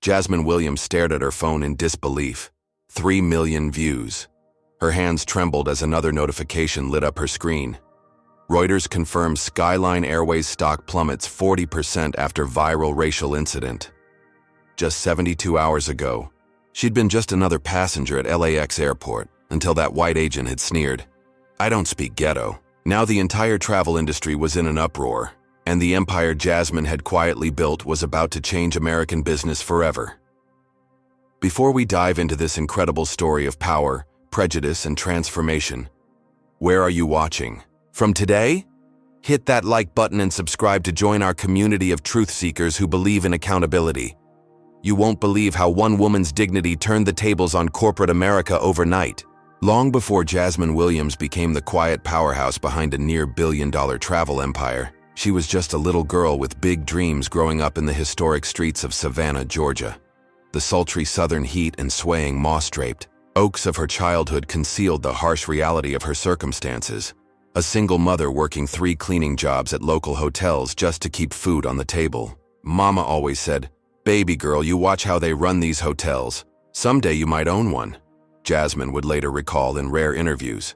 Jasmine Williams stared at her phone in disbelief. 3 million views. Her hands trembled as another notification lit up her screen. Reuters confirms Skyline Airways stock plummets 40% after viral racial incident. Just 72 hours ago, she'd been just another passenger at LAX airport until that white agent had sneered, "I don't speak ghetto." Now the entire travel industry was in an uproar, and the empire Jasmine had quietly built was about to change American business forever. Before we dive into this incredible story of power, prejudice, and transformation, where are you watching? From today? Hit that like button and subscribe to join our community of truth seekers who believe in accountability. You won't believe how one woman's dignity turned the tables on corporate America overnight. Long before Jasmine Williams became the quiet powerhouse behind a near-billion-dollar travel empire, she was just a little girl with big dreams growing up in the historic streets of Savannah, Georgia. The sultry southern heat and swaying moss-draped oaks of her childhood concealed the harsh reality of her circumstances. A single mother working 3 cleaning jobs at local hotels just to keep food on the table. Mama always said, "Baby girl, you watch how they run these hotels. Someday you might own one," Jasmine would later recall in rare interviews.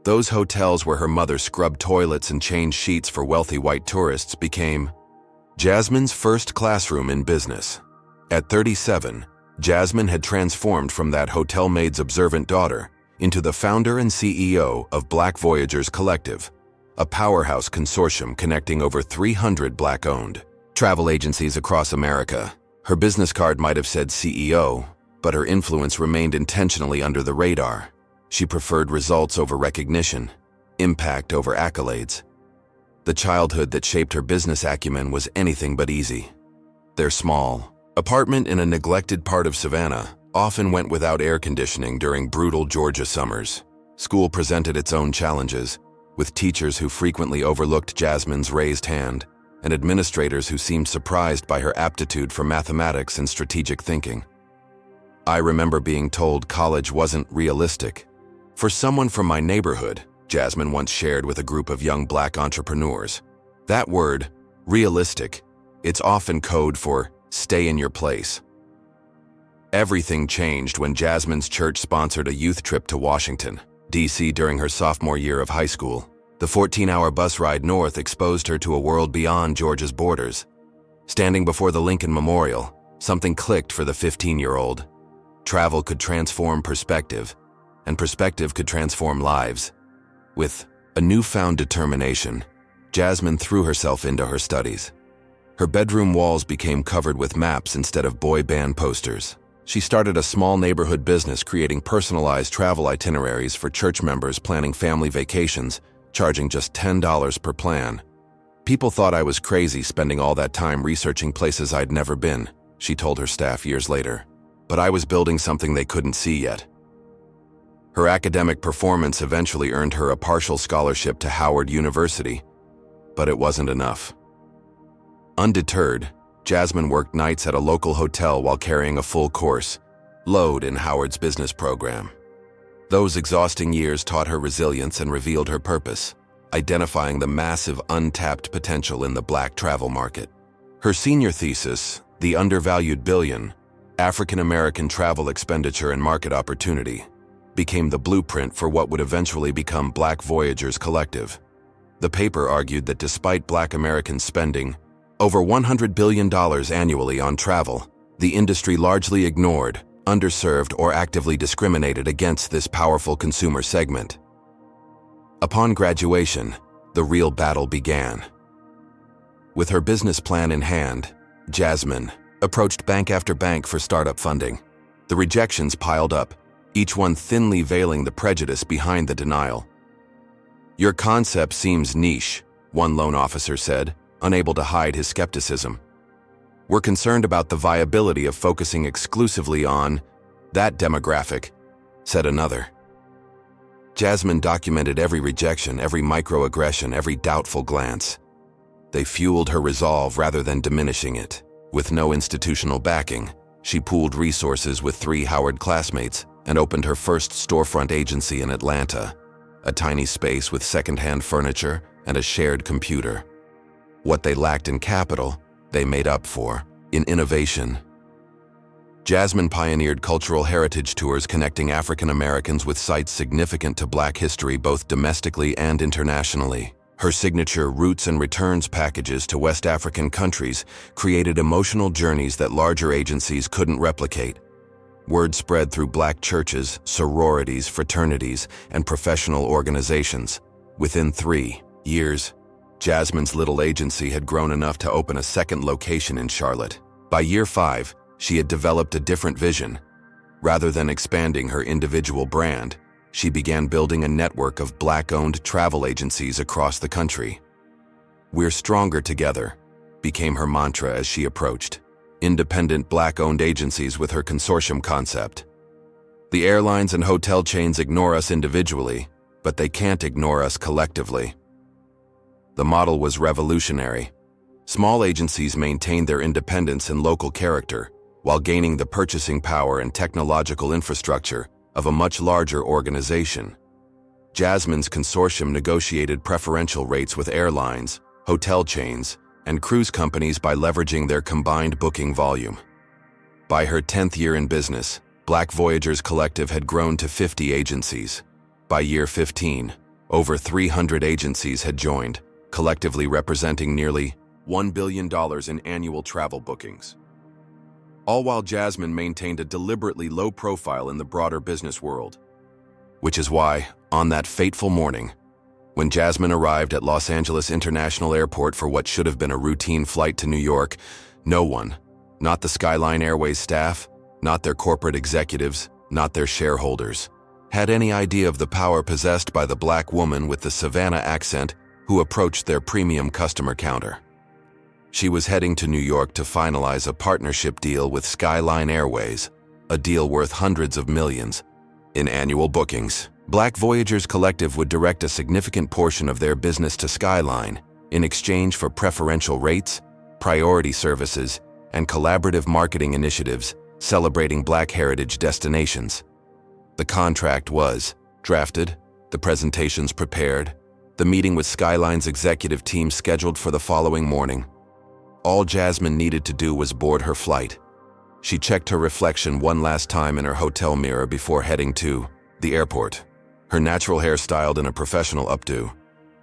Those hotels where her mother scrubbed toilets and changed sheets for wealthy white tourists became Jasmine's first classroom in business. At 37, Jasmine had transformed from that hotel maid's observant daughter into the founder and CEO of Black Voyagers Collective, a powerhouse consortium connecting over 300 Black-owned travel agencies across America. Her business card might have said CEO, but her influence remained intentionally under the radar. She preferred results over recognition, impact over accolades. The childhood that shaped her business acumen was anything but easy. Their small apartment in a neglected part of Savannah often went without air conditioning during brutal Georgia summers. School presented its own challenges, with teachers who frequently overlooked Jasmine's raised hand and administrators who seemed surprised by her aptitude for mathematics and strategic thinking. I remember being told college wasn't realistic. For someone from my neighborhood, Jasmine once shared with a group of young Black entrepreneurs. That word, realistic, it's often code for stay in your place. Everything changed when Jasmine's church sponsored a youth trip to Washington, D.C. during her sophomore year of high school. The 14-hour bus ride north exposed her to a world beyond Georgia's borders. Standing before the Lincoln Memorial, something clicked for the 15-year-old. Travel could transform perspective, and perspective could transform lives. With a newfound determination, Jasmine threw herself into her studies. Her bedroom walls became covered with maps instead of boy band posters. She started a small neighborhood business creating personalized travel itineraries for church members planning family vacations, charging just $10 per plan. People thought I was crazy spending all that time researching places I'd never been, she told her staff years later. But I was building something they couldn't see yet. Her academic performance eventually earned her a partial scholarship to Howard University, but it wasn't enough. Undeterred, Jasmine worked nights at a local hotel while carrying a full course load in Howard's business program. Those exhausting years taught her resilience and revealed her purpose, identifying the massive untapped potential in the Black travel market. Her senior thesis, The Undervalued Billion, African American Travel Expenditure and Market Opportunity, became the blueprint for what would eventually become Black Voyagers Collective. The paper argued that despite Black Americans spending over $100 billion annually on travel, the industry largely ignored, underserved, or actively discriminated against this powerful consumer segment. Upon graduation, the real battle began. With her business plan in hand, Jasmine approached bank after bank for startup funding. The rejections piled up, each one thinly veiling the prejudice behind the denial. "Your concept seems niche," one loan officer said, unable to hide his skepticism. "We're concerned about the viability of focusing exclusively on that demographic," said another. Jasmine documented every rejection, every microaggression, every doubtful glance. They fueled her resolve rather than diminishing it. With no institutional backing, she pooled resources with 3 Howard classmates and opened her first storefront agency in Atlanta, a tiny space with secondhand furniture and a shared computer. What they lacked in capital, they made up for in innovation. Jasmine pioneered cultural heritage tours connecting African Americans with sites significant to Black history both domestically and internationally. Her signature Roots and Returns packages to West African countries created emotional journeys that larger agencies couldn't replicate. Word spread through Black churches, sororities, fraternities, and professional organizations. Within 3 years, Jasmine's little agency had grown enough to open a second location in Charlotte. By year 5, she had developed a different vision. Rather than expanding her individual brand, she began building a network of Black-owned travel agencies across the country. "We're stronger together," became her mantra as she approached independent Black-owned agencies with her consortium concept. "The airlines and hotel chains ignore us individually, but they can't ignore us collectively." The model was revolutionary. Small agencies maintained their independence and local character, while gaining the purchasing power and technological infrastructure of a much larger organization. Jasmine's consortium negotiated preferential rates with airlines, hotel chains, and cruise companies by leveraging their combined booking volume. By her 10th year in business, Black Voyagers Collective had grown to 50 agencies. By year 15, over 300 agencies had joined, collectively representing nearly $1 billion in annual travel bookings. All while Jasmine maintained a deliberately low profile in the broader business world. Which is why, on that fateful morning, when Jasmine arrived at Los Angeles International Airport for what should have been a routine flight to New York, no one, not the Skyline Airways staff, not their corporate executives, not their shareholders, had any idea of the power possessed by the Black woman with the Savannah accent who approached their premium customer counter. She was heading to New York to finalize a partnership deal with Skyline Airways, a deal worth hundreds of millions in annual bookings. Black Voyagers Collective would direct a significant portion of their business to Skyline in exchange for preferential rates, priority services, and collaborative marketing initiatives celebrating Black heritage destinations. The contract was drafted, the presentations prepared, the meeting with Skyline's executive team scheduled for the following morning. All Jasmine needed to do was board her flight. She checked her reflection one last time in her hotel mirror before heading to the airport. Her natural hair styled in a professional updo,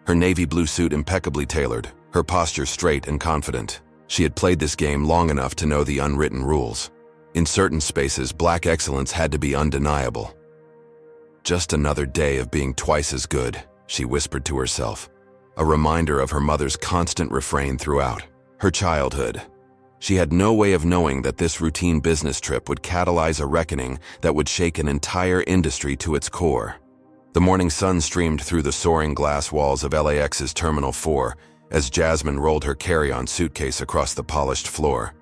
her navy blue suit impeccably tailored, her posture straight and confident. She had played this game long enough to know the unwritten rules. In certain spaces, Black excellence had to be undeniable. "Just another day of being twice as good," she whispered to herself, a reminder of her mother's constant refrain throughout her childhood. She had no way of knowing that this routine business trip would catalyze a reckoning that would shake an entire industry to its core. The morning sun streamed through the soaring glass walls of LAX's Terminal 4 as Jasmine rolled her carry-on suitcase across the polished floor.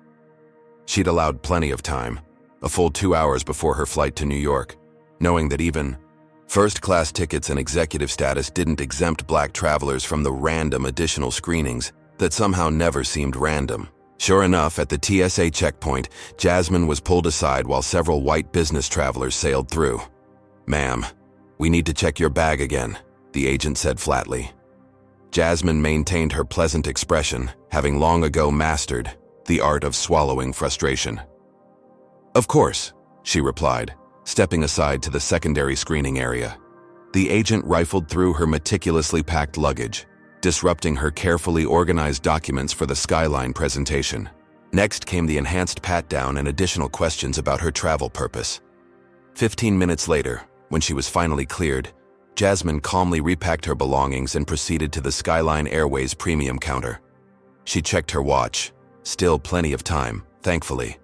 She'd allowed plenty of time, a full 2 hours before her flight to New York, knowing that even first-class tickets and executive status didn't exempt Black travelers from the random additional screenings that somehow never seemed random. Sure enough, at the TSA checkpoint, Jasmine was pulled aside while several white business travelers sailed through. "Ma'am, we need to check your bag again," the agent said flatly. Jasmine maintained her pleasant expression, having long ago mastered the art of swallowing frustration. "Of course," she replied, stepping aside to the secondary screening area. The agent rifled through her meticulously packed luggage, disrupting her carefully organized documents for the Skyline presentation. Next came the enhanced pat-down and additional questions about her travel purpose. 15 minutes later, when she was finally cleared, Jasmine calmly repacked her belongings and proceeded to the Skyline Airways premium counter. She checked her watch. Still plenty of time, thankfully.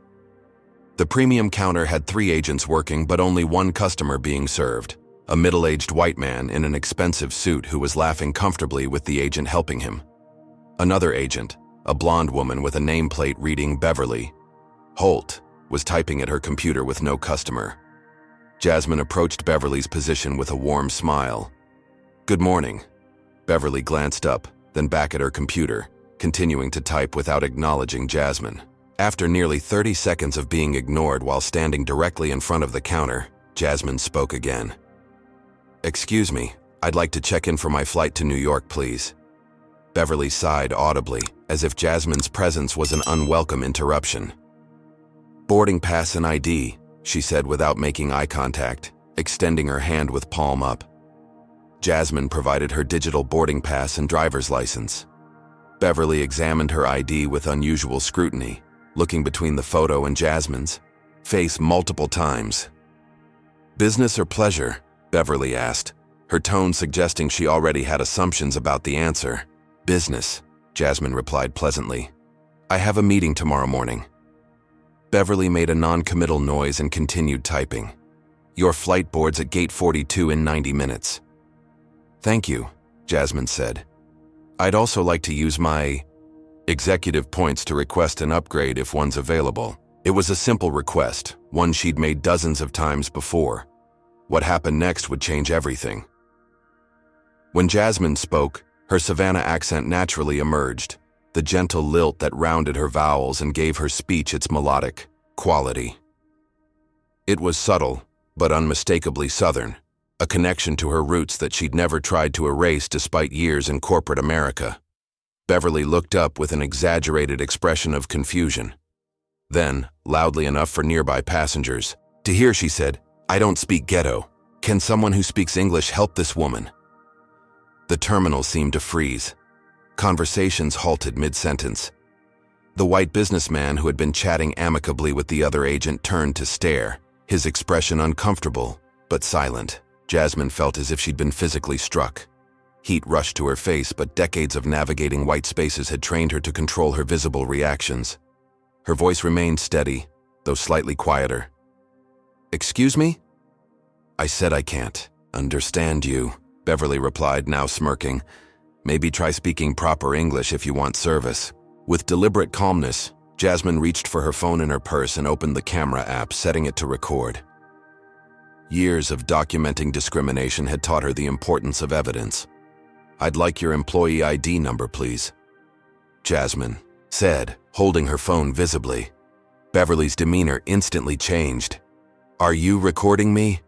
The premium counter had 3 agents working but only one customer being served, a middle-aged white man in an expensive suit who was laughing comfortably with the agent helping him. Another agent, a blonde woman with a nameplate reading Beverly Holt, was typing at her computer with no customer. Jasmine approached Beverly's position with a warm smile. "Good morning." Beverly glanced up, then back at her computer, continuing to type without acknowledging Jasmine. After nearly 30 seconds of being ignored while standing directly in front of the counter, Jasmine spoke again. "Excuse me, I'd like to check in for my flight to New York, please." Beverly sighed audibly, as if Jasmine's presence was an unwelcome interruption. Boarding pass and ID, she said without making eye contact, extending her hand with palm up. Jasmine provided her digital boarding pass and driver's license. Beverly examined her ID with unusual scrutiny, looking between the photo and Jasmine's face multiple times. "Business or pleasure?" Beverly asked, her tone suggesting she already had assumptions about the answer. "Business," Jasmine replied pleasantly. "I have a meeting tomorrow morning." Beverly made a non-committal noise and continued typing. "Your flight boards at gate 42 in 90 minutes. "Thank you," Jasmine said. "I'd also like to use my executive points to request an upgrade if one's available." It was a simple request, one she'd made dozens of times before. What happened next would change everything. When Jasmine spoke, her Savannah accent naturally emerged, the gentle lilt that rounded her vowels and gave her speech its melodic quality. It was subtle, but unmistakably Southern, a connection to her roots that she'd never tried to erase despite years in corporate America. Beverly looked up with an exaggerated expression of confusion. Then, loudly enough for nearby passengers to hear, she said, "I don't speak ghetto. Can someone who speaks English help this woman?" The terminal seemed to freeze. Conversations halted mid-sentence. The white businessman who had been chatting amicably with the other agent turned to stare, his expression uncomfortable, but silent. Jasmine felt as if she'd been physically struck. Heat rushed to her face, but decades of navigating white spaces had trained her to control her visible reactions. Her voice remained steady, though slightly quieter. "Excuse me?" "I said I can't understand you," Beverly replied, now smirking. "Maybe try speaking proper English if you want service." With deliberate calmness, Jasmine reached for her phone in her purse and opened the camera app, setting it to record. Years of documenting discrimination had taught her the importance of evidence. "I'd like your employee ID number, please," Jasmine said, holding her phone visibly. Beverly's demeanor instantly changed. "Are you recording me?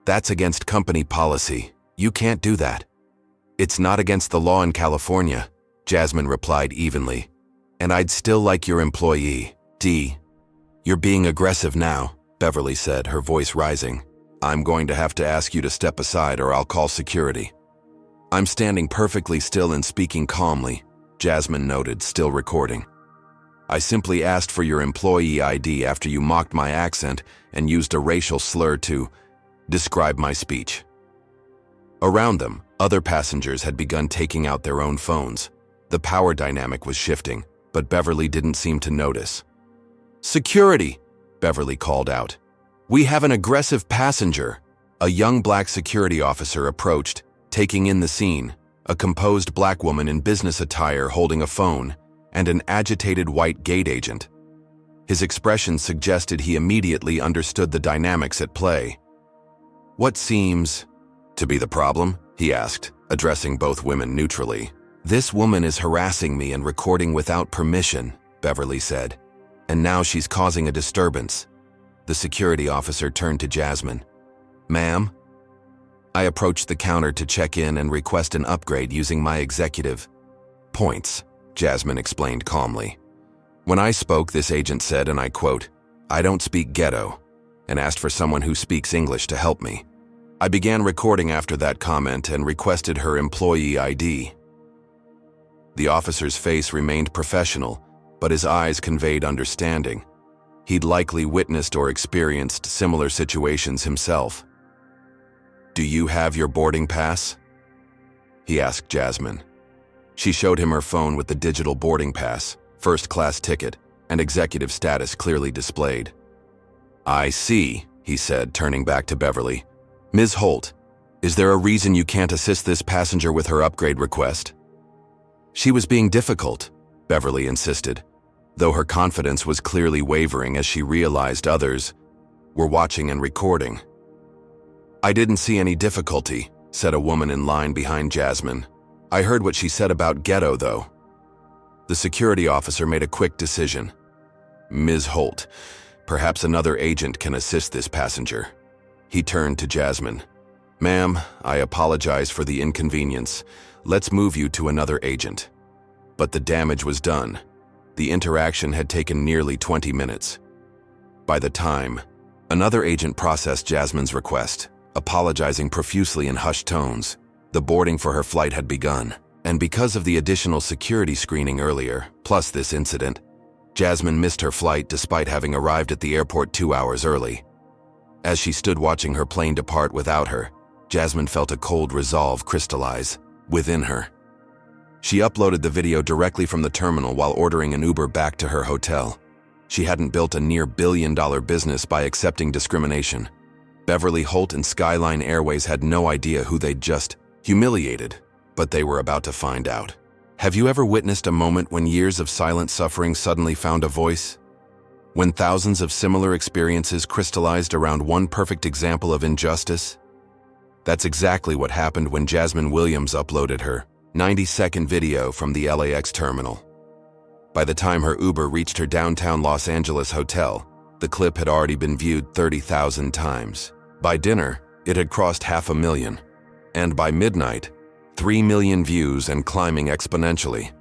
That's against company policy. You can't do that." "It's not against the law in California," Jasmine replied evenly. "And I'd still like your employee ID." "You're being aggressive now," Beverly said, her voice rising. "I'm going to have to ask you to step aside or I'll call security." "I'm standing perfectly still and speaking calmly," Jasmine noted, still recording. "I simply asked for your employee ID after you mocked my accent and used a racial slur to describe my speech." Around them, other passengers had begun taking out their own phones. The power dynamic was shifting, but Beverly didn't seem to notice. "Security!" Beverly called out. "We have an aggressive passenger." A young black security officer approached, taking in the scene, a composed black woman in business attire holding a phone, and an agitated white gate agent. His expression suggested he immediately understood the dynamics at play. "What seems to be the problem?" he asked, addressing both women neutrally. "This woman is harassing me and recording without permission," Beverly said. "And now she's causing a disturbance." The security officer turned to Jasmine. "Ma'am?" "I approached the counter to check in and request an upgrade using my executive points," Jasmine explained calmly. "When I spoke, this agent said, and I quote, 'I don't speak ghetto,' and asked for someone who speaks English to help me. I began recording after that comment and requested her employee ID." The officer's face remained professional, but his eyes conveyed understanding. He'd likely witnessed or experienced similar situations himself. "Do you have your boarding pass?" he asked Jasmine. She showed him her phone with the digital boarding pass, first-class ticket, and executive status clearly displayed. "I see," he said, turning back to Beverly. "Ms. Holt, is there a reason you can't assist this passenger with her upgrade request?" "She was being difficult," Beverly insisted, though her confidence was clearly wavering as she realized others were watching and recording. "I didn't see any difficulty," said a woman in line behind Jasmine. "I heard what she said about ghetto, though." The security officer made a quick decision. "Ms. Holt, perhaps another agent can assist this passenger." He turned to Jasmine. "Ma'am, I apologize for the inconvenience. Let's move you to another agent." But the damage was done. The interaction had taken nearly 20 minutes. By the time, another agent processed Jasmine's request, apologizing profusely in hushed tones. The boarding for her flight had begun, and because of the additional security screening earlier, plus this incident, Jasmine missed her flight despite having arrived at the airport 2 hours early. As she stood watching her plane depart without her, Jasmine felt a cold resolve crystallize within her. She uploaded the video directly from the terminal while ordering an Uber back to her hotel. She hadn't built a near-billion-dollar business by accepting discrimination. Beverly Holt and Skyline Airways had no idea who they'd just humiliated, but they were about to find out. Have you ever witnessed a moment when years of silent suffering suddenly found a voice? When thousands of similar experiences crystallized around one perfect example of injustice? That's exactly what happened when Jasmine Williams uploaded her 90-second video from the LAX terminal. By the time her Uber reached her downtown Los Angeles hotel, the clip had already been viewed 30,000 times. By dinner, it had crossed 500,000. And by midnight, 3 million views and climbing exponentially.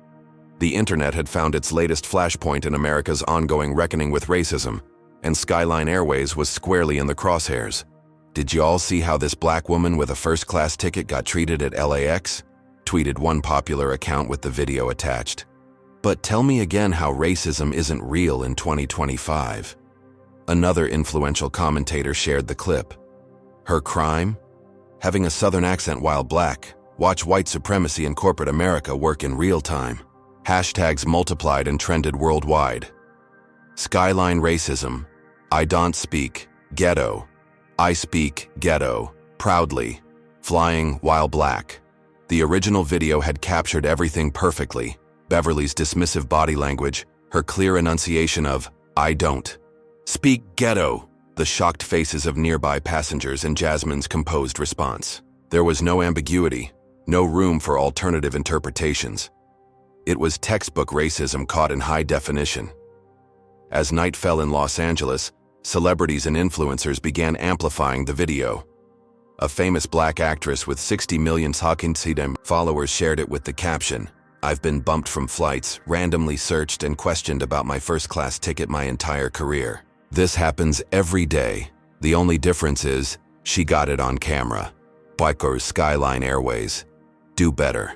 The internet had found its latest flashpoint in America's ongoing reckoning with racism, and Skyline Airways was squarely in the crosshairs. Did you all see how this black woman with a first-class ticket got treated at LAX? Tweeted one popular account with the video attached. But tell me again how racism isn't real in 2025. Another influential commentator shared the clip. Her crime? Having a Southern accent while black. Watch white supremacy in corporate America work in real time. Hashtags multiplied and trended worldwide. Skyline racism. I don't speak ghetto. I speak ghetto. Proudly. Flying while black. The original video had captured everything perfectly. Beverly's dismissive body language, her clear enunciation of, I don't speak ghetto, the shocked faces of nearby passengers and Jasmine's composed response. There was no ambiguity, no room for alternative interpretations. It was textbook racism caught in high definition. As night fell in Los Angeles, celebrities and influencers began amplifying the video. A famous black actress with 60 million followers shared it with the caption, I've been bumped from flights, randomly searched and questioned about my first-class ticket my entire career. This happens every day. The only difference is, she got it on camera. Bikers Skyline Airways. Do better.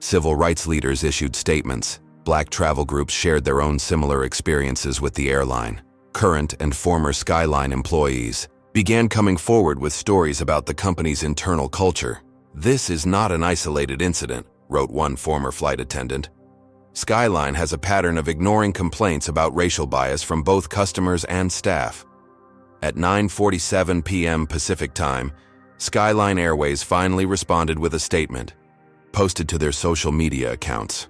Civil rights leaders issued statements. Black travel groups shared their own similar experiences with the airline. Current and former Skyline employees began coming forward with stories about the company's internal culture. This is not an isolated incident, wrote one former flight attendant. Skyline has a pattern of ignoring complaints about racial bias from both customers and staff. At 9:47 p.m. Pacific Time, Skyline Airways finally responded with a statement, posted to their social media accounts.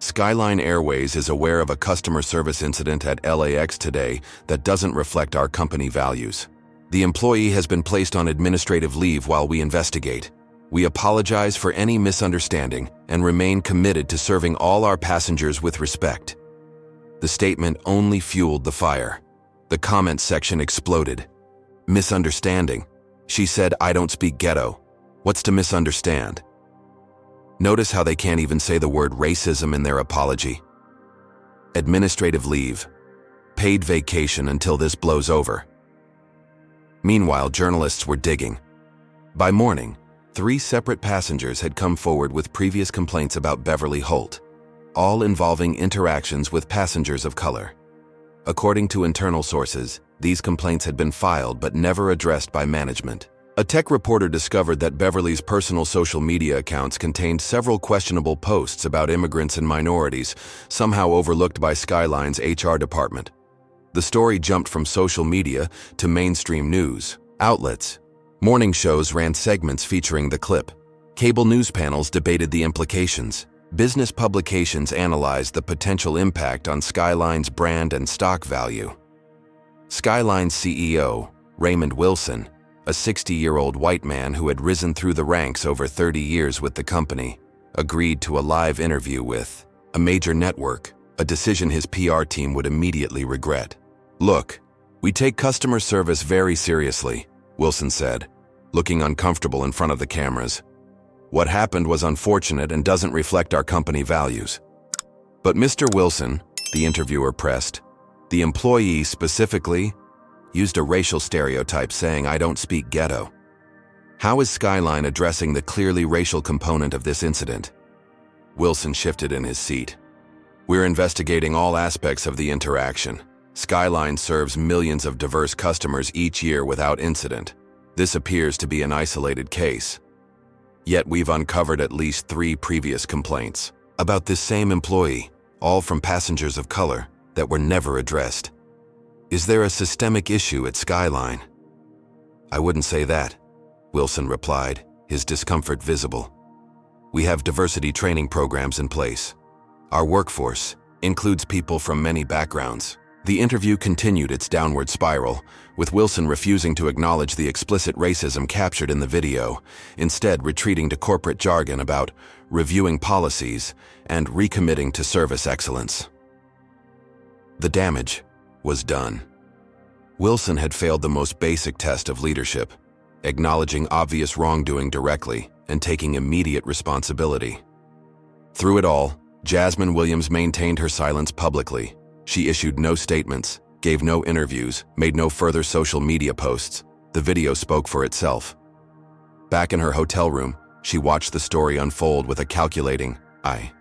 Skyline Airways is aware of a customer service incident at LAX today that doesn't reflect our company values. The employee has been placed on administrative leave while we investigate. We apologize for any misunderstanding and remain committed to serving all our passengers with respect. The statement only fueled the fire. The comment section exploded. Misunderstanding. She said, I don't speak ghetto. What's to misunderstand? Notice how they can't even say the word racism in their apology. Administrative leave. Paid vacation until this blows over. Meanwhile, journalists were digging. By morning, 3 separate passengers had come forward with previous complaints about Beverly Holt, all involving interactions with passengers of color. According to internal sources, these complaints had been filed but never addressed by management. A tech reporter discovered that Beverly's personal social media accounts contained several questionable posts about immigrants and minorities, somehow overlooked by Skyline's HR department. The story jumped from social media to mainstream news outlets. Morning shows ran segments featuring the clip. Cable news panels debated the implications. Business publications analyzed the potential impact on Skyline's brand and stock value. Skyline's CEO, Raymond Wilson, a 60-year-old white man who had risen through the ranks over 30 years with the company, agreed to a live interview with a major network, a decision his PR team would immediately regret. Look, we take customer service very seriously, Wilson said, looking uncomfortable in front of the cameras. What happened was unfortunate and doesn't reflect our company values. But Mr. Wilson, the interviewer pressed, The employee specifically used a racial stereotype saying, "I don't speak ghetto." How is Skyline addressing the clearly racial component of this incident? Wilson shifted in his seat. "We're investigating all aspects of the interaction. Skyline serves millions of diverse customers each year without incident. This appears to be an isolated case. Yet we've uncovered at least 3 previous complaints about this same employee, all from passengers of color, that were never addressed. Is there a systemic issue at Skyline?" "I wouldn't say that," Wilson replied, his discomfort visible. "We have diversity training programs in place. Our workforce includes people from many backgrounds." The interview continued its downward spiral, with Wilson refusing to acknowledge the explicit racism captured in the video, instead retreating to corporate jargon about reviewing policies and recommitting to service excellence. The damage was done. Wilson had failed the most basic test of leadership, acknowledging obvious wrongdoing directly and taking immediate responsibility. Through it all, Jasmine Williams maintained her silence publicly. She issued no statements, gave no interviews, made no further social media posts. The video spoke for itself. Back in her hotel room, she watched the story unfold with a calculating eye.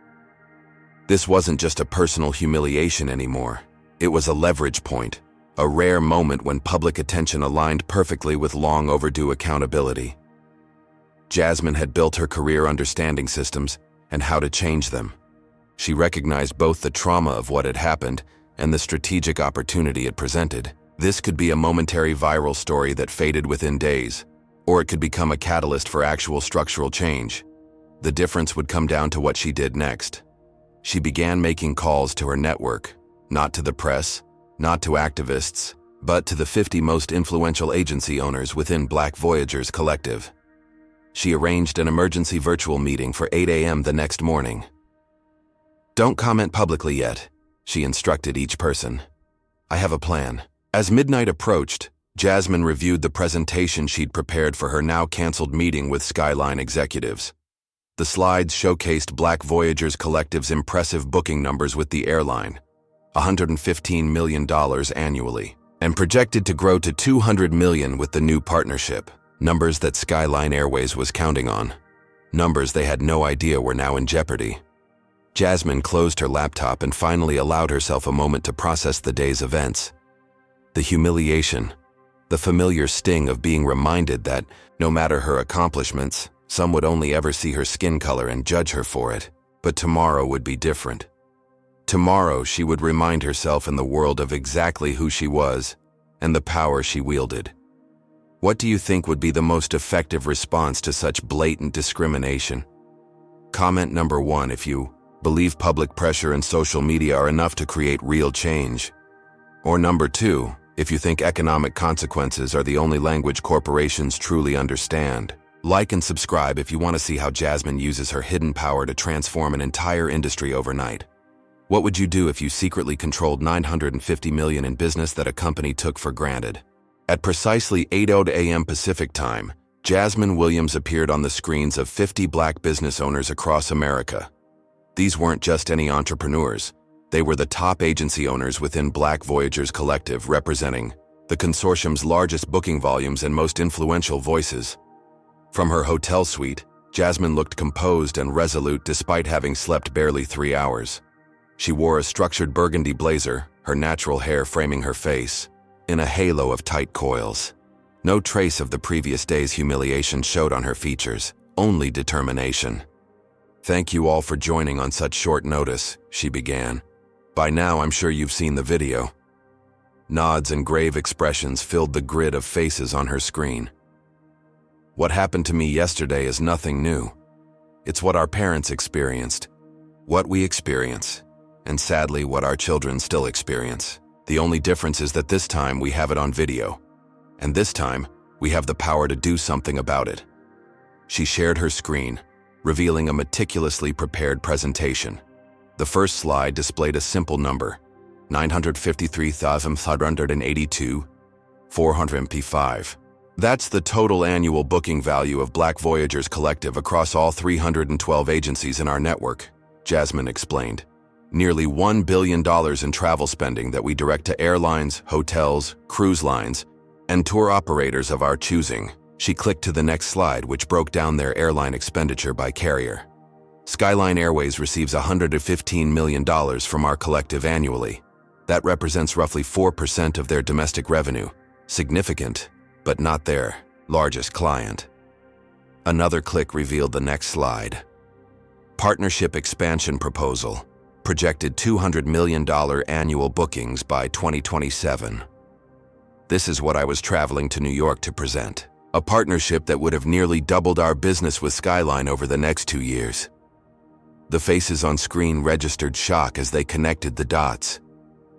This wasn't just a personal humiliation anymore. It was a leverage point, a rare moment when public attention aligned perfectly with long overdue accountability. Jasmine had built her career understanding systems and how to change them. She recognized both the trauma of what had happened and the strategic opportunity it presented. This could be a momentary viral story that faded within days, or it could become a catalyst for actual structural change. The difference would come down to what she did next. She began making calls to her network, not to the press, not to activists, but to the 50 most influential agency owners within Black Voyagers Collective. She arranged an emergency virtual meeting for 8 a.m. the next morning. "Don't comment publicly yet," she instructed each person. "I have a plan." As midnight approached, Jasmine reviewed the presentation she'd prepared for her now-canceled meeting with Skyline executives. The slides showcased Black Voyagers Collective's impressive booking numbers with the airline, $115 million annually, and projected to grow to $200 million with the new partnership, numbers that Skyline Airways was counting on, numbers they had no idea were now in jeopardy. Jasmine closed her laptop and finally allowed herself a moment to process the day's events. The humiliation, the familiar sting of being reminded that, no matter her accomplishments, some would only ever see her skin color and judge her for it. But tomorrow would be different. Tomorrow she would remind herself in the world of exactly who she was and the power she wielded. What do you think would be the most effective response to such blatant discrimination? Comment number 1 if you believe public pressure and social media are enough to create real change. Or number 2, if you think economic consequences are the only language corporations truly understand. Like and subscribe if you want to see how Jasmine uses her hidden power to transform an entire industry overnight. What would you do if you secretly controlled $950 million in business that a company took for granted? At precisely 8:00 a.m. Pacific Time, Jasmine Williams appeared on the screens of 50 Black business owners across America. These weren't just any entrepreneurs. They were the top agency owners within Black Voyagers Collective, representing the consortium's largest booking volumes and most influential voices. From her hotel suite, Jasmine looked composed and resolute despite having slept barely 3 hours. She wore a structured burgundy blazer, her natural hair framing her face, in a halo of tight coils. No trace of the previous day's humiliation showed on her features, only determination. "Thank you all for joining on such short notice," she began. "By now I'm sure you've seen the video." Nods and grave expressions filled the grid of faces on her screen. "What happened to me yesterday is nothing new. It's what our parents experienced, what we experience, and sadly what our children still experience. The only difference is that this time we have it on video, and this time we have the power to do something about it." She shared her screen, revealing a meticulously prepared presentation. The first slide displayed a simple number, 953,582,405. That's the total annual booking value of Black Voyagers Collective across all 312 agencies in our network, Jasmine explained. Nearly $1 billion in travel spending that we direct to airlines, hotels, cruise lines, and tour operators of our choosing. She clicked to the next slide, which broke down their airline expenditure by carrier. Skyline Airways receives $115 million from our collective annually. That represents roughly 4% of their domestic revenue. Significant, but not their largest client. Another click revealed the next slide. Partnership expansion proposal. Projected $200 million annual bookings by 2027. This is what I was traveling to New York to present. A partnership that would have nearly doubled our business with Skyline over the next 2 years. The faces on screen registered shock as they connected the dots.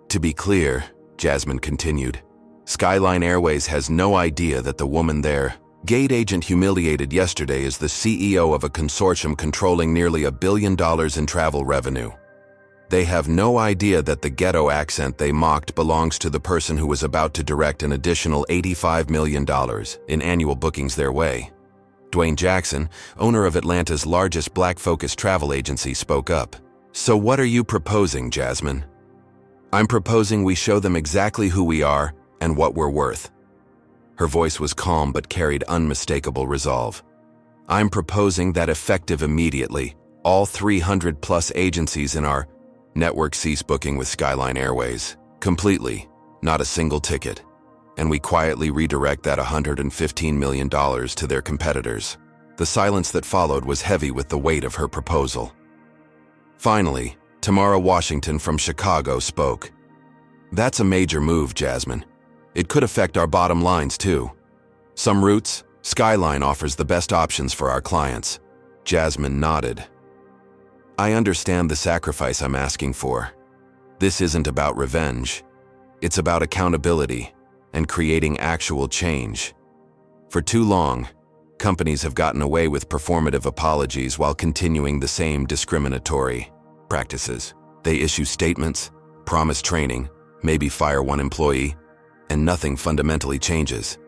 To be clear, Jasmine continued, Skyline Airways has no idea that the woman their gate agent humiliated yesterday is the CEO of a consortium controlling nearly $1 billion in travel revenue. They have no idea that the ghetto accent they mocked belongs to the person who was about to direct an additional $85 million in annual bookings their way. Dwayne Jackson, owner of Atlanta's largest black-focused travel agency, spoke up. So what are you proposing, Jasmine? I'm proposing we show them exactly who we are and what we're worth. Her voice was calm but carried unmistakable resolve. I'm proposing that effective immediately, all 300-plus agencies in our network cease booking with Skyline Airways. Completely, not a single ticket. And we quietly redirect that $115 million to their competitors. The silence that followed was heavy with the weight of her proposal. Finally, Tamara Washington from Chicago spoke. That's a major move, Jasmine. It could affect our bottom lines too. Some routes, Skyline offers the best options for our clients. Jasmine nodded. I understand the sacrifice I'm asking for. This isn't about revenge. It's about accountability and creating actual change. For too long, companies have gotten away with performative apologies while continuing the same discriminatory practices. They issue statements, promise training, maybe fire one employee, and nothing fundamentally changes.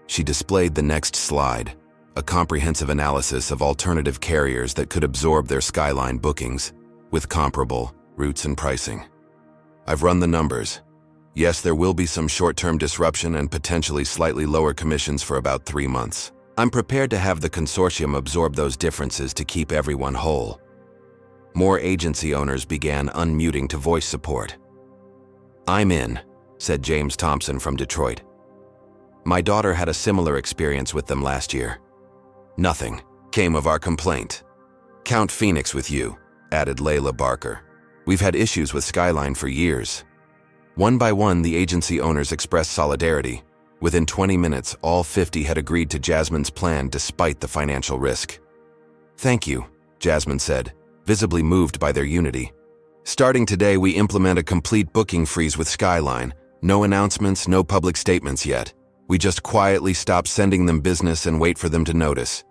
She displayed the next slide, a comprehensive analysis of alternative carriers that could absorb their Skyline bookings with comparable routes and pricing. I've run the numbers. Yes, there will be some short-term disruption and potentially slightly lower commissions for about 3 months. I'm prepared to have the consortium absorb those differences to keep everyone whole. More agency owners began unmuting to voice support. I'm in, said James Thompson from Detroit. My daughter had a similar experience with them last year. Nothing came of our complaint. Count Phoenix with you, added Layla Barker. We've had issues with Skyline for years. One by one, the agency owners expressed solidarity. Within 20 minutes, all 50 had agreed to Jasmine's plan despite the financial risk. Thank you, Jasmine said, visibly moved by their unity. Starting today, we implement a complete booking freeze with Skyline. No announcements, no public statements yet. We just quietly stop sending them business and wait for them to notice.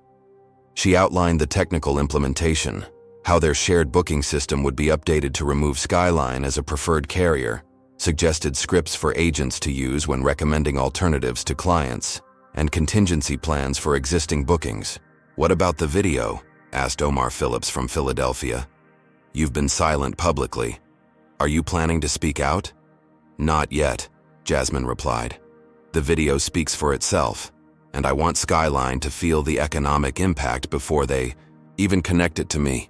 She outlined the technical implementation, how their shared booking system would be updated to remove Skyline as a preferred carrier, suggested scripts for agents to use when recommending alternatives to clients, and contingency plans for existing bookings. What about the video? Asked Omar Phillips from Philadelphia. You've been silent publicly. Are you planning to speak out? Not yet, Jasmine replied. The video speaks for itself, and I want Skyline to feel the economic impact before they even connect it to me.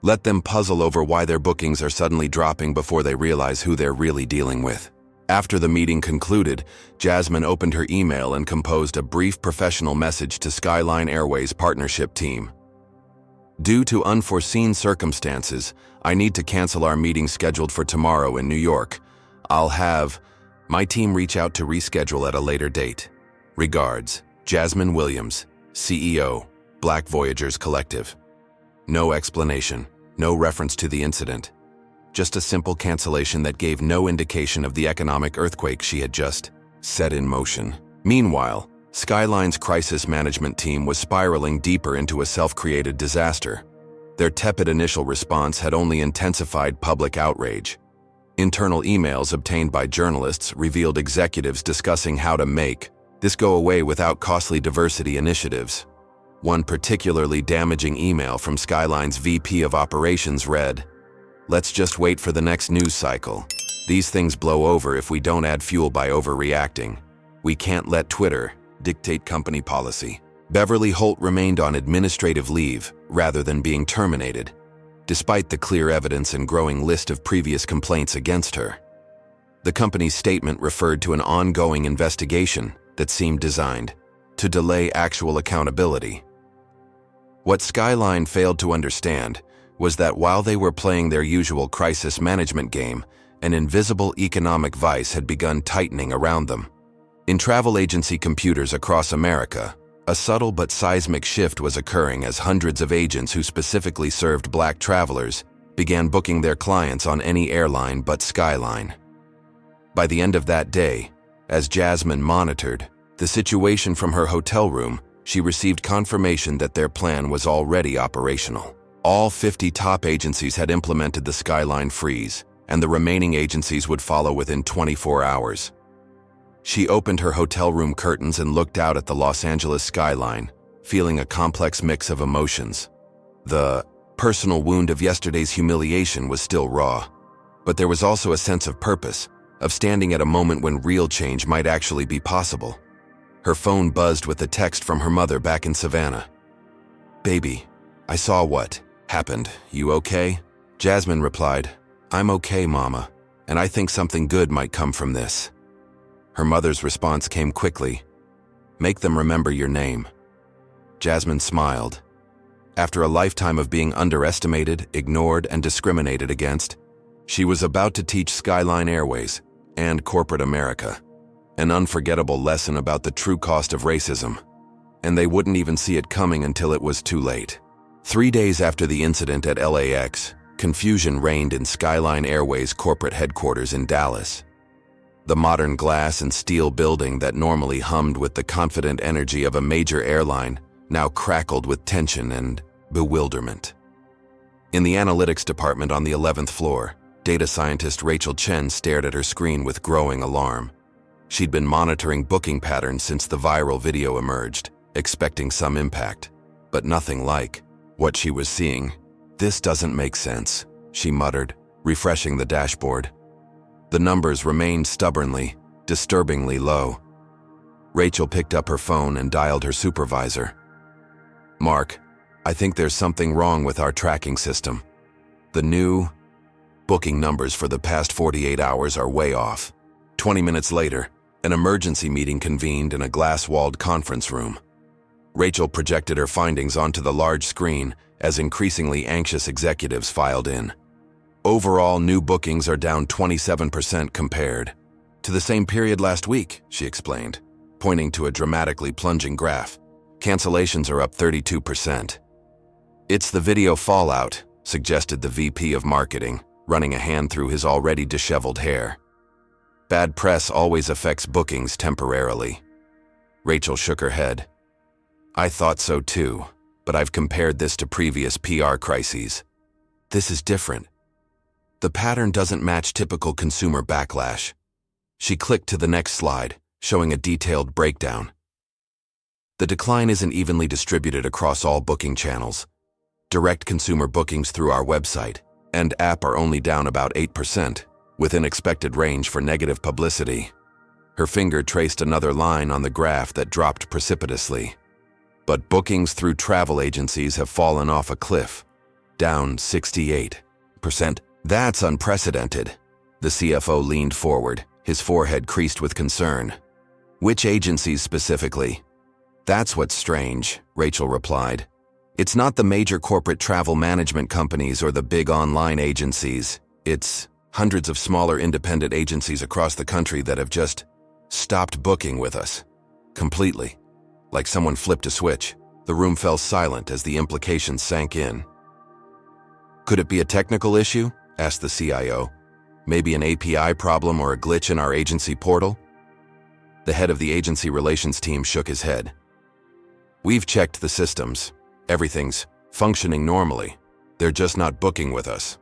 Let them puzzle over why their bookings are suddenly dropping before they realize who they're really dealing with. After the meeting concluded, Jasmine opened her email and composed a brief professional message to Skyline Airways partnership team. Due to unforeseen circumstances, I need to cancel our meeting scheduled for tomorrow in New York. I'll have my team reach out to reschedule at a later date. Regards, Jasmine Williams, CEO, Black Voyagers Collective. No explanation, no reference to the incident. Just a simple cancellation that gave no indication of the economic earthquake she had just set in motion. Meanwhile, Skyline's crisis management team was spiraling deeper into a self-created disaster. Their tepid initial response had only intensified public outrage. Internal emails obtained by journalists revealed executives discussing how to make this go away without costly diversity initiatives. One particularly damaging email from Skyline's VP of Operations read, Let's just wait for the next news cycle. These things blow over if we don't add fuel by overreacting. We can't let Twitter dictate company policy. Beverly Holt remained on administrative leave rather than being terminated, despite the clear evidence and growing list of previous complaints against her. The company's statement referred to an ongoing investigation that seemed designed to delay actual accountability. What Skyline failed to understand was that while they were playing their usual crisis management game, an invisible economic vice had begun tightening around them. In travel agency computers across America, a subtle but seismic shift was occurring as hundreds of agents who specifically served Black travelers began booking their clients on any airline but Skyline. By the end of that day, as Jasmine monitored the situation from her hotel room, she received confirmation that their plan was already operational. All 50 top agencies had implemented the Skyline freeze, and the remaining agencies would follow within 24 hours. She opened her hotel room curtains and looked out at the Los Angeles skyline, feeling a complex mix of emotions. The personal wound of yesterday's humiliation was still raw, but there was also a sense of purpose, of standing at a moment when real change might actually be possible. Her phone buzzed with a text from her mother back in Savannah. "Baby, I saw what happened. You okay?" Jasmine replied, "I'm okay, Mama, and I think something good might come from this." Her mother's response came quickly. "Make them remember your name." Jasmine smiled. After a lifetime of being underestimated, ignored, and discriminated against, she was about to teach Skyline Airways and corporate America an unforgettable lesson about the true cost of racism, and they wouldn't even see it coming until it was too late. 3 days after the incident at LAX, confusion reigned in Skyline Airways corporate headquarters in Dallas. The modern glass and steel building that normally hummed with the confident energy of a major airline now crackled with tension and bewilderment. In the analytics department on the 11th floor, data scientist Rachel Chen stared at her screen with growing alarm. She'd been monitoring booking patterns since the viral video emerged, expecting some impact, but nothing like what she was seeing. "This doesn't make sense," she muttered, refreshing the dashboard. The numbers remained stubbornly, disturbingly low. Rachel picked up her phone and dialed her supervisor. "Mark, I think there's something wrong with our tracking system. The new booking numbers for the past 48 hours are way off." 20 minutes later, an emergency meeting convened in a glass-walled conference room. Rachel projected her findings onto the large screen as increasingly anxious executives filed in. "Overall, new bookings are down 27% compared to the same period last week," she explained, pointing to a dramatically plunging graph. "Cancellations are up 32%. "It's the video fallout," suggested the VP of marketing, running a hand through his already disheveled hair. "Bad press always affects bookings temporarily." Rachel shook her head. "I thought so too, but I've compared this to previous PR crises. This is different. The pattern doesn't match typical consumer backlash." She clicked to the next slide, showing a detailed breakdown. The decline isn't evenly distributed across all booking channels. Direct consumer bookings through our website and app are only down about 8%, within expected range for negative publicity. Her finger traced another line on the graph that dropped precipitously. "But bookings through travel agencies have fallen off a cliff, down 68%. "That's unprecedented." The CFO leaned forward, his forehead creased with concern. "Which agencies specifically?" "That's what's strange," Rachel replied. "It's not the major corporate travel management companies or the big online agencies. It's hundreds of smaller independent agencies across the country that have just stopped booking with us. Completely. Like someone flipped a switch." The room fell silent as the implications sank in. "Could it be a technical issue?" asked the CIO. "Maybe an API problem or a glitch in our agency portal?" The head of the agency relations team shook his head. "We've checked the systems. Everything's functioning normally. They're just not booking with us."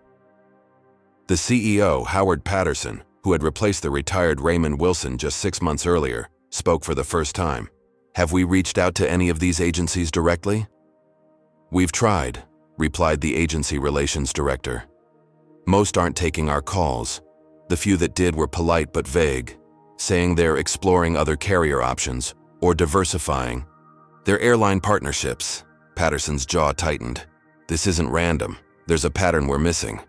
The CEO, Howard Patterson, who had replaced the retired Raymond Wilson just 6 months earlier, spoke for the first time. "Have we reached out to any of these agencies directly?" "We've tried," replied the agency relations director. Most aren't taking our calls. The few that did were polite but vague, saying they're exploring other carrier options or diversifying their airline partnerships. Patterson's jaw tightened. This isn't random. There's a pattern we're missing.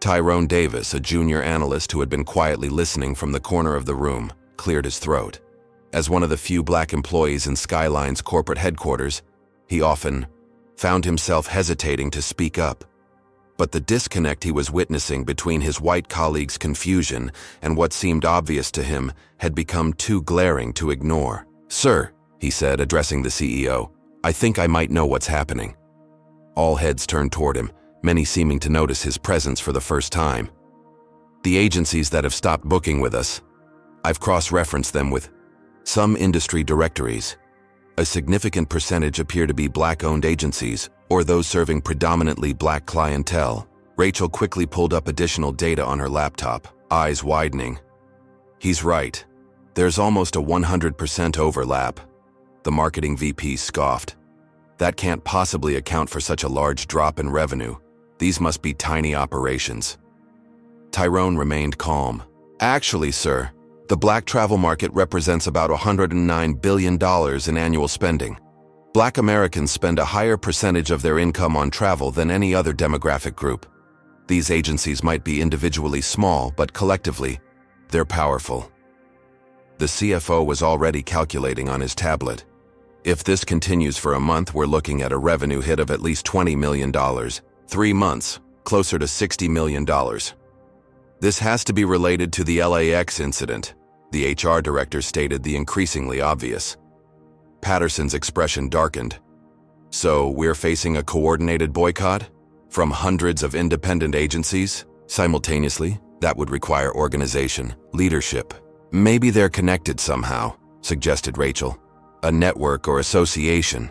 Tyrone Davis, a junior analyst who had been quietly listening from the corner of the room, cleared his throat. As one of the few black employees in Skyline's corporate headquarters, he often found himself hesitating to speak up. But the disconnect he was witnessing between his white colleagues' confusion and what seemed obvious to him had become too glaring to ignore. "Sir," he said, addressing the CEO, "I think I might know what's happening." All heads turned toward him, many seeming to notice his presence for the first time. "The agencies that have stopped booking with us, I've cross-referenced them with some industry directories. A significant percentage appear to be black-owned agencies or those serving predominantly black clientele." Rachel quickly pulled up additional data on her laptop, eyes widening. "He's right. There's almost a 100% overlap." The marketing VP scoffed. "That can't possibly account for such a large drop in revenue. These must be tiny operations." Tyrone remained calm. "Actually, sir, the black travel market represents about $109 billion in annual spending. Black Americans spend a higher percentage of their income on travel than any other demographic group. These agencies might be individually small, but collectively, they're powerful." The CFO was already calculating on his tablet. "If this continues for a month, we're looking at a revenue hit of at least $20 million. 3 months, closer to $60 million. This has to be related to the LAX incident," the HR director stated the increasingly obvious. Patterson's expression darkened. "So we're facing a coordinated boycott? From hundreds of independent agencies? Simultaneously? That would require organization, leadership. Maybe they're connected somehow," suggested Rachel. "A network or association."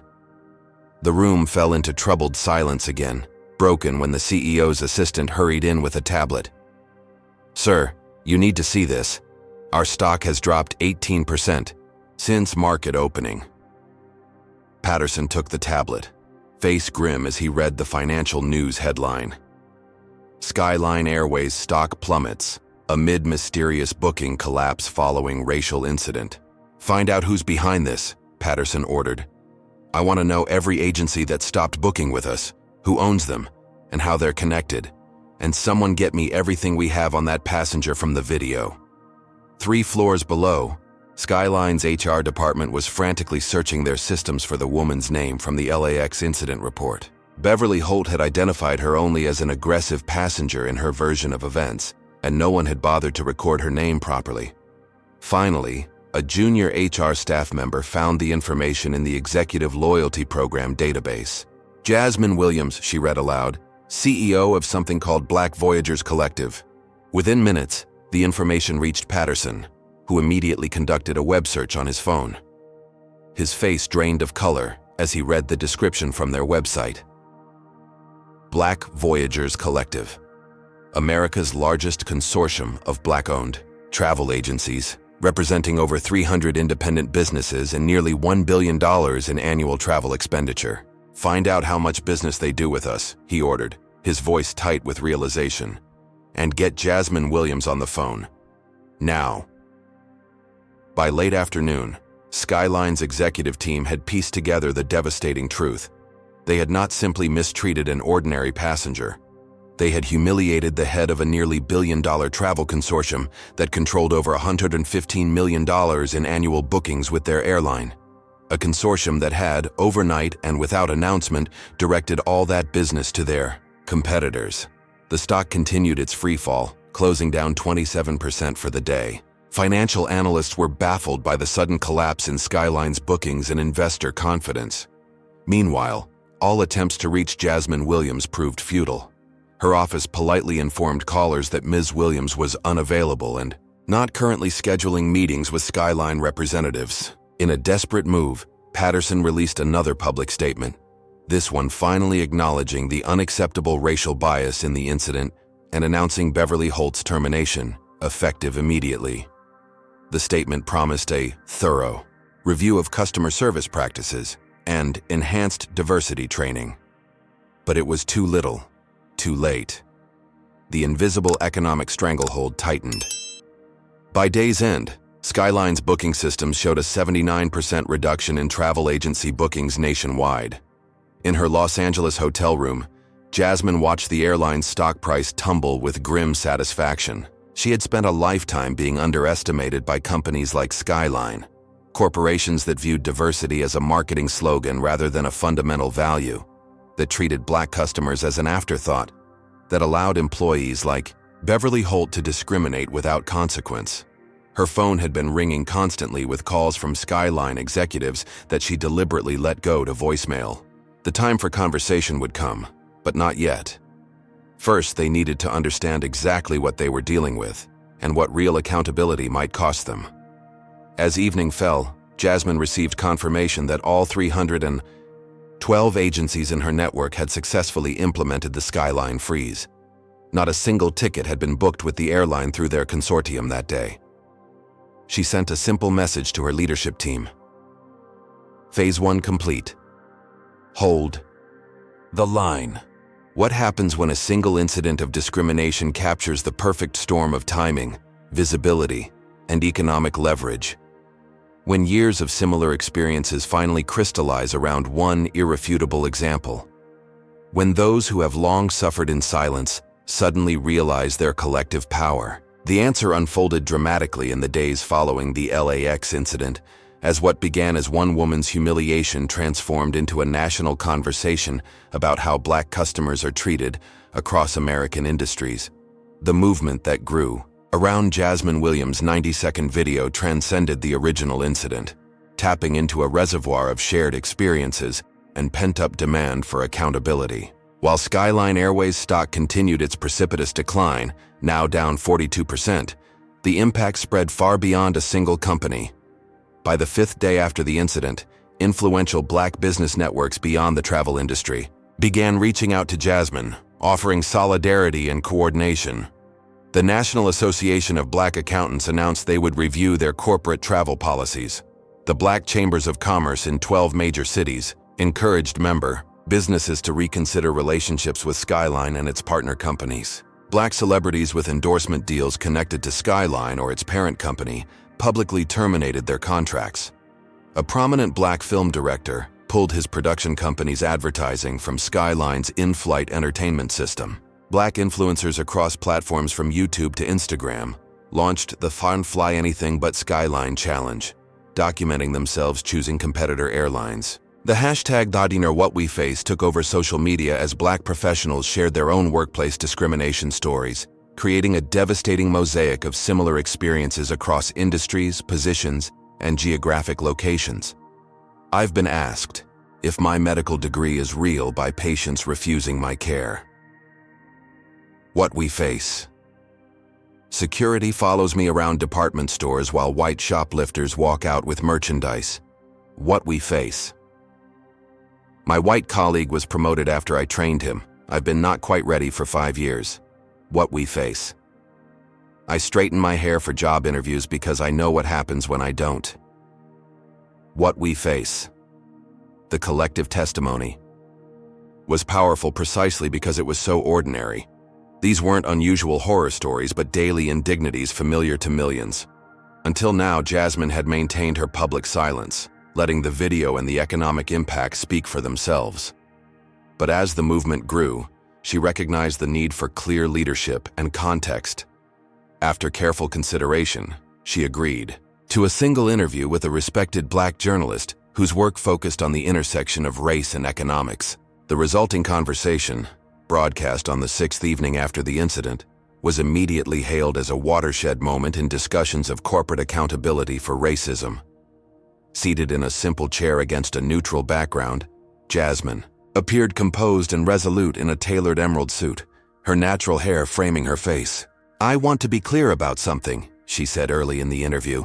The room fell into troubled silence again, broken when the CEO's assistant hurried in with a tablet. "Sir, you need to see this. Our stock has dropped 18% since market opening." Patterson took the tablet, face grim as he read the financial news headline. "Skyline Airways stock plummets amid mysterious booking collapse following racial incident. Find out who's behind this," Patterson ordered. "I want to know every agency that stopped booking with us, who owns them, and how they're connected. And someone get me everything we have on that passenger from the video." 3 floors below, Skyline's HR department was frantically searching their systems for the woman's name from the LAX incident report. Beverly Holt had identified her only as an aggressive passenger in her version of events, and no one had bothered to record her name properly. Finally, a junior HR staff member found the information in the Executive Loyalty Program database. "Jasmine Williams," she read aloud, "CEO of something called Black Voyagers Collective." Within minutes, the information reached Patterson, who immediately conducted a web search on his phone. His face drained of color as he read the description from their website. Black Voyagers Collective, America's largest consortium of black-owned travel agencies, representing over 300 independent businesses and nearly $1 billion in annual travel expenditure. "Find out how much business they do with us," he ordered, his voice tight with realization. "And get Jasmine Williams on the phone. Now." By late afternoon, Skyline's executive team had pieced together the devastating truth. They had not simply mistreated an ordinary passenger. They had humiliated the head of a nearly billion-dollar travel consortium that controlled over $115 million in annual bookings with their airline. A consortium that had, overnight and without announcement, directed all that business to their competitors. The stock continued its free fall, closing down 27% for the day. Financial analysts were baffled by the sudden collapse in Skyline's bookings and investor confidence. Meanwhile, all attempts to reach Jasmine Williams proved futile. Her office politely informed callers that Ms. Williams was unavailable and not currently scheduling meetings with Skyline representatives. In a desperate move, Patterson released another public statement, this one finally acknowledging the unacceptable racial bias in the incident and announcing Beverly Holt's termination, effective immediately. The statement promised a thorough review of customer service practices and enhanced diversity training. But it was too little, too late. the invisible economic stranglehold tightened. By day's end, Skyline's booking systems showed a 79% reduction in travel agency bookings nationwide. In her Los Angeles hotel room, Jasmine watched the airline's stock price tumble with grim satisfaction. She had spent a lifetime being underestimated by companies like Skyline, corporations that viewed diversity as a marketing slogan rather than a fundamental value, that treated Black customers as an afterthought, that allowed employees like Beverly Holt to discriminate without consequence. Her phone had been ringing constantly with calls from Skyline executives that she deliberately let go to voicemail. The time for conversation would come, but not yet. First, they needed to understand exactly what they were dealing with and what real accountability might cost them. As evening fell, Jasmine received confirmation that all 312 agencies in her network had successfully implemented the Skyline freeze. Not a single ticket had been booked with the airline through their consortium that day. She sent a simple message to her leadership team. Phase 1 complete. Hold the line. What happens when a single incident of discrimination captures the perfect storm of timing, visibility, and economic leverage? When years of similar experiences finally crystallize around one irrefutable example? When those who have long suffered in silence suddenly realize their collective power? The answer unfolded dramatically in the days following the LAX incident, as what began as one woman's humiliation transformed into a national conversation about how Black customers are treated across American industries. The movement that grew around Jasmine Williams' 90-second video transcended the original incident, tapping into a reservoir of shared experiences and pent-up demand for accountability. While Skyline Airways stock continued its precipitous decline, now down 42%, the impact spread far beyond a single company. By the 5th day after the incident, influential Black business networks beyond the travel industry began reaching out to Jasmine, offering solidarity and coordination. The National Association of Black Accountants announced they would review their corporate travel policies. The Black Chambers of Commerce in 12 major cities encouraged member businesses to reconsider relationships with Skyline and its partner companies. Black celebrities with endorsement deals connected to Skyline or its parent company publicly terminated their contracts. A prominent Black film director pulled his production company's advertising from Skyline's in-flight entertainment system. Black influencers across platforms from YouTube to Instagram launched the Fly Anything But Skyline Challenge, documenting themselves choosing competitor airlines. The hashtag #WhatWeFace took over social media as Black professionals shared their own workplace discrimination stories, creating a devastating mosaic of similar experiences across industries, positions, and geographic locations. I've been asked if my medical degree is real by patients refusing my care. What we face. Security follows me around department stores while white shoplifters walk out with merchandise. What we face. My white colleague was promoted after I trained him. I've been not quite ready for 5 years. What we face. I straighten my hair for job interviews because I know what happens when I don't. What we face. The collective testimony was powerful precisely because it was so ordinary. These weren't unusual horror stories, but daily indignities familiar to millions. Until now, Jasmine had maintained her public silence, letting the video and the economic impact speak for themselves. But as the movement grew, she recognized the need for clear leadership and context. After careful consideration, she agreed to a single interview with a respected Black journalist whose work focused on the intersection of race and economics. The resulting conversation, broadcast on the 6th evening after the incident, was immediately hailed as a watershed moment in discussions of corporate accountability for racism. Seated in a simple chair against a neutral background, Jasmine appeared composed and resolute in a tailored emerald suit, her natural hair framing her face. "I want to be clear about something," she said early in the interview.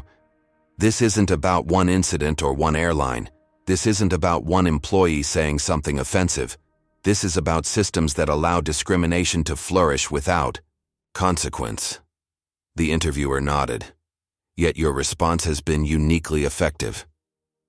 "This isn't about one incident or one airline. This isn't about one employee saying something offensive. This is about systems that allow discrimination to flourish without consequence." The interviewer nodded. "Yet your response has been uniquely effective.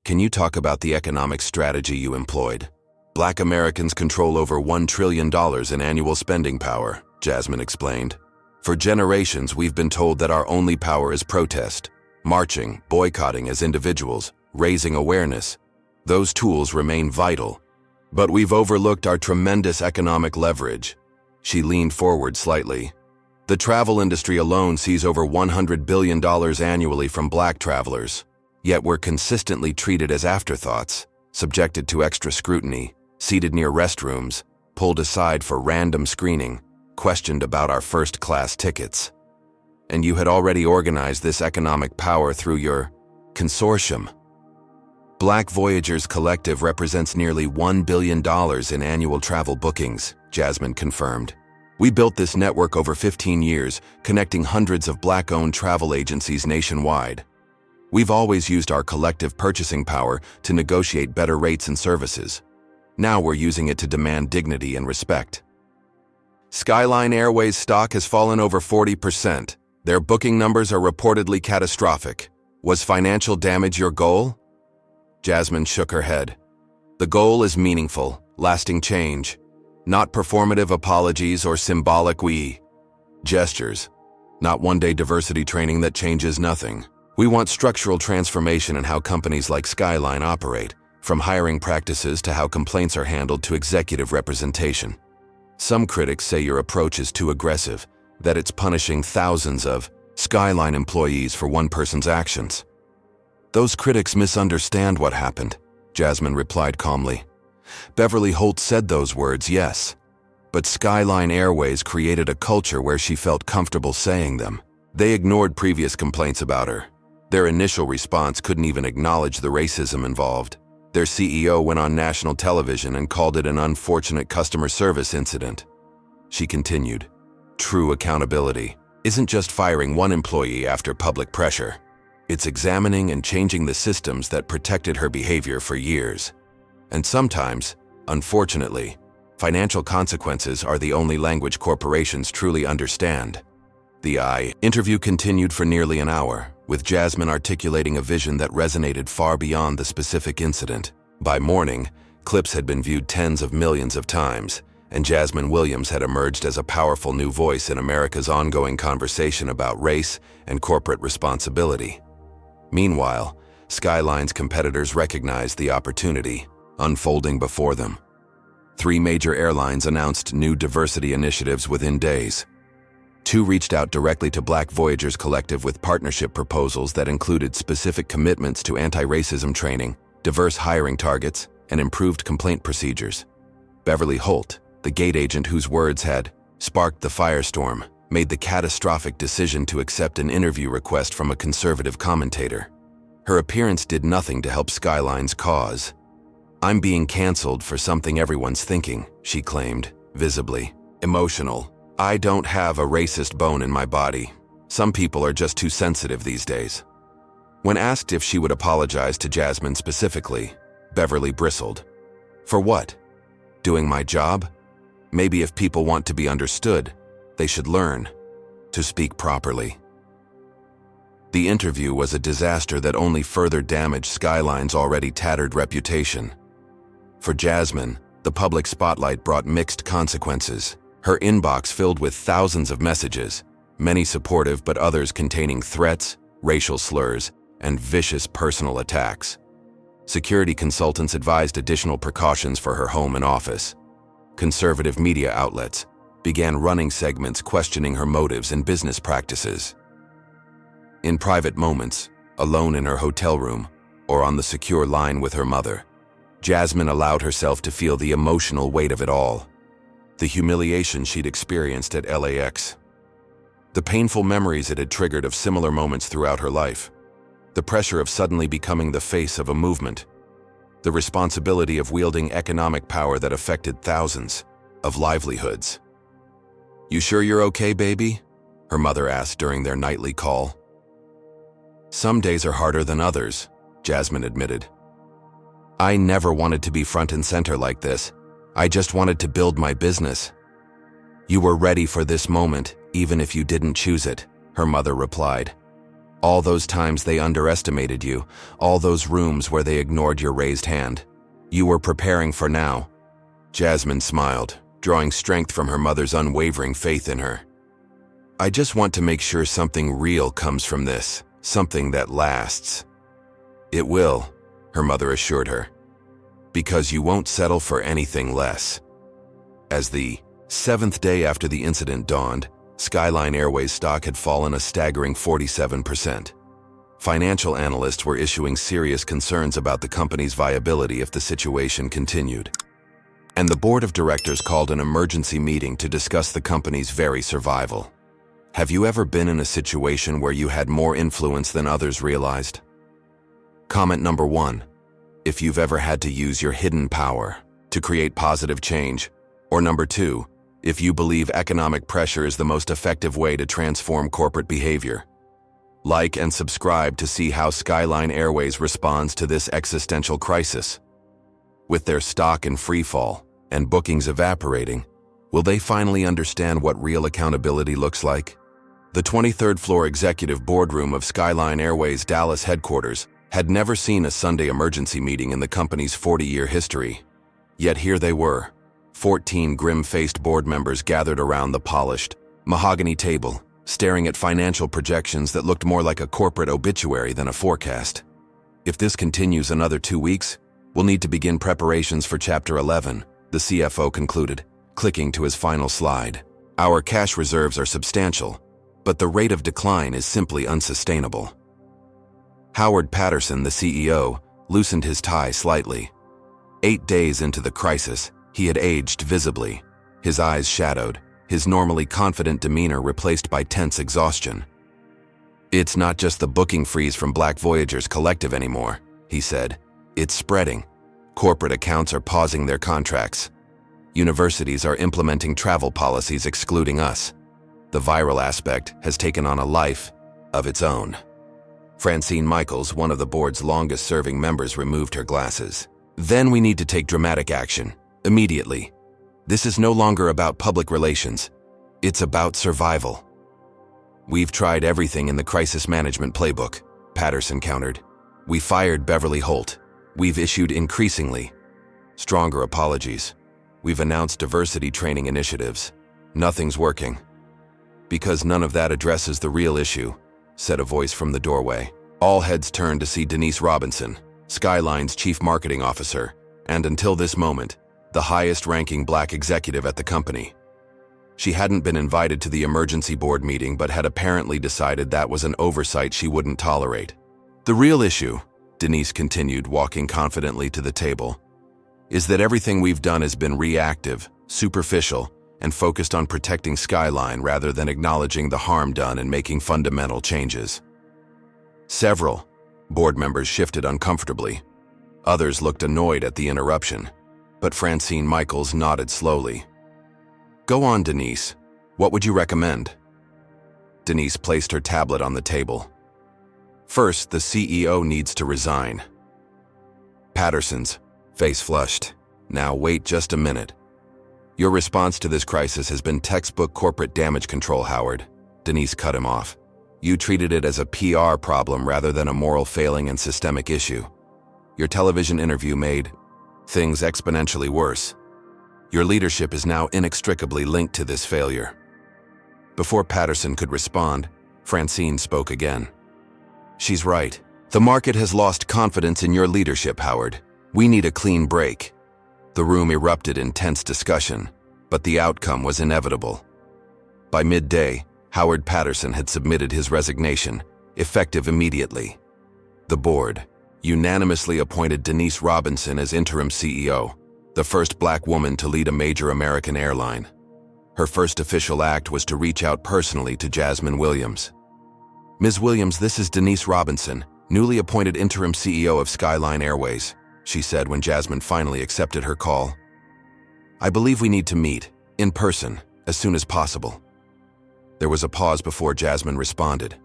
Can you talk about the economic strategy you employed?" Black Americans control over $1 trillion in annual spending power. Jasmine explained. For generations, we've been told that our only power is protest, marching, boycotting as individuals, raising awareness. Those tools remain vital. But we've overlooked our tremendous economic leverage. She leaned forward slightly. The travel industry alone sees over $100 billion annually from black travelers. Yet we're consistently treated as afterthoughts, subjected to extra scrutiny, seated near restrooms, pulled aside for random screening, questioned about our first-class tickets. And you had already organized this economic power through your consortium. Black Voyagers Collective represents nearly $1 billion in annual travel bookings, Jasmine confirmed. We built this network over 15 years, connecting hundreds of black-owned travel agencies nationwide. We've always used our collective purchasing power to negotiate better rates and services. Now we're using it to demand dignity and respect. Skyline Airways stock has fallen over 40%. Their booking numbers are reportedly catastrophic. Was financial damage your goal? Jasmine shook her head. The goal is meaningful, lasting change, not performative apologies or symbolic gestures, not one-day diversity training that changes nothing. We want structural transformation in how companies like Skyline operate, from hiring practices to how complaints are handled to executive representation. Some critics say your approach is too aggressive, that it's punishing thousands of Skyline employees for one person's actions. Those critics misunderstand what happened, Jasmine replied calmly. Beverly Holt said those words, yes. But Skyline Airways created a culture where she felt comfortable saying them. They ignored previous complaints about her. Their initial response couldn't even acknowledge the racism involved. Their CEO went on national television and called it an unfortunate customer service incident. She continued, true accountability isn't just firing one employee after public pressure. It's examining and changing the systems that protected her behavior for years. And sometimes, unfortunately, financial consequences are the only language corporations truly understand. The interview continued for nearly an hour, with Jasmine articulating a vision that resonated far beyond the specific incident. By morning, clips had been viewed tens of millions of times, and Jasmine Williams had emerged as a powerful new voice in America's ongoing conversation about race and corporate responsibility. Meanwhile, Skyline's competitors recognized the opportunity unfolding before them. 3 major airlines announced new diversity initiatives within days. 2 reached out directly to Black Voyagers Collective with partnership proposals that included specific commitments to anti-racism training, diverse hiring targets, and improved complaint procedures. Beverly Holt, the gate agent whose words had sparked the firestorm, made the catastrophic decision to accept an interview request from a conservative commentator. Her appearance did nothing to help Skyline's cause. I'm being canceled for something everyone's thinking, she claimed, visibly emotional. I don't have a racist bone in my body. Some people are just too sensitive these days. When asked if she would apologize to Jasmine specifically, Beverly bristled. For what? Doing my job? Maybe if people want to be understood, they should learn to speak properly. The interview was a disaster that only further damaged Skyline's already tattered reputation. For Jasmine, the public spotlight brought mixed consequences. Her inbox filled with thousands of messages, many supportive but others containing threats, racial slurs, and vicious personal attacks. Security consultants advised additional precautions for her home and office. Conservative media outlets began running segments questioning her motives and business practices. In private moments, alone in her hotel room, or on the secure line with her mother, Jasmine allowed herself to feel the emotional weight of it all. The humiliation she'd experienced at LAX. The painful memories it had triggered of similar moments throughout her life. The pressure of suddenly becoming the face of a movement. The responsibility of wielding economic power that affected thousands of livelihoods. You sure you're okay, baby? Her mother asked during their nightly call. Some days are harder than others, Jasmine admitted. I never wanted to be front and center like this. I just wanted to build my business. You were ready for this moment, even if you didn't choose it, her mother replied. All those times they underestimated you, all those rooms where they ignored your raised hand. You were preparing for now. Jasmine smiled, drawing strength from her mother's unwavering faith in her. "I just want to make sure something real comes from this, something that lasts." "It will," her mother assured her, "because you won't settle for anything less." As the 7th day after the incident dawned, Skyline Airways stock had fallen a staggering 47%. Financial analysts were issuing serious concerns about the company's viability if the situation continued. And the board of directors called an emergency meeting to discuss the company's very survival. Have you ever been in a situation where you had more influence than others realized? Comment number 1. If you've ever had to use your hidden power to create positive change. Or number 2, if you believe economic pressure is the most effective way to transform corporate behavior. Like and subscribe to see how Skyline Airways responds to this existential crisis. With their stock in freefall and bookings evaporating, will they finally understand what real accountability looks like? The 23rd floor executive boardroom of Skyline Airways' Dallas headquarters had never seen a Sunday emergency meeting in the company's 40-year history. Yet here they were, 14 grim-faced board members gathered around the polished, mahogany table, staring at financial projections that looked more like a corporate obituary than a forecast. If this continues another 2 weeks, we'll need to begin preparations for Chapter 11, the CFO concluded, clicking to his final slide. Our cash reserves are substantial, but the rate of decline is simply unsustainable. Howard Patterson, the CEO, loosened his tie slightly. 8 days into the crisis, he had aged visibly, his eyes shadowed, his normally confident demeanor replaced by tense exhaustion. "It's not just the booking freeze from Black Voyagers Collective anymore," he said. "It's spreading. Corporate accounts are pausing their contracts. Universities are implementing travel policies excluding us. The viral aspect has taken on a life of its own." Francine Michaels, one of the board's longest-serving members, removed her glasses. "Then we need to take dramatic action, immediately. This is no longer about public relations. It's about survival." "We've tried everything in the crisis management playbook," Patterson countered. "We fired Beverly Holt. We've issued increasingly stronger apologies. We've announced diversity training initiatives. Nothing's working." "Because none of that addresses the real issue," said a voice from the doorway. All heads turned to see Denise Robinson, Skyline's chief marketing officer, and until this moment, the highest-ranking Black executive at the company. She hadn't been invited to the emergency board meeting but had apparently decided that was an oversight she wouldn't tolerate. "The real issue," Denise continued, walking confidently to the table, "is that everything we've done has been reactive, superficial, and focused on protecting Skyline rather than acknowledging the harm done and making fundamental changes." Several board members shifted uncomfortably. Others looked annoyed at the interruption, but Francine Michaels nodded slowly. "Go on, Denise. What would you recommend?" Denise placed her tablet on the table. "First, the CEO needs to resign." Patterson's face flushed. "Now wait just a minute. Your response to this crisis has been textbook corporate damage control, Howard." Denise cut him off. "You treated it as a PR problem rather than a moral failing and systemic issue. Your television interview made things exponentially worse. Your leadership is now inextricably linked to this failure." Before Patterson could respond, Francine spoke again. "She's right. The market has lost confidence in your leadership, Howard. We need a clean break." The room erupted in tense discussion, but the outcome was inevitable. By midday, Howard Patterson had submitted his resignation, effective immediately. The board unanimously appointed Denise Robinson as interim CEO, the first Black woman to lead a major American airline. Her first official act was to reach out personally to Jasmine Williams. "Ms. Williams, this is Denise Robinson, newly appointed interim CEO of Skyline Airways," she said when Jasmine finally accepted her call. "I believe we need to meet, in person, as soon as possible." There was a pause before Jasmine responded.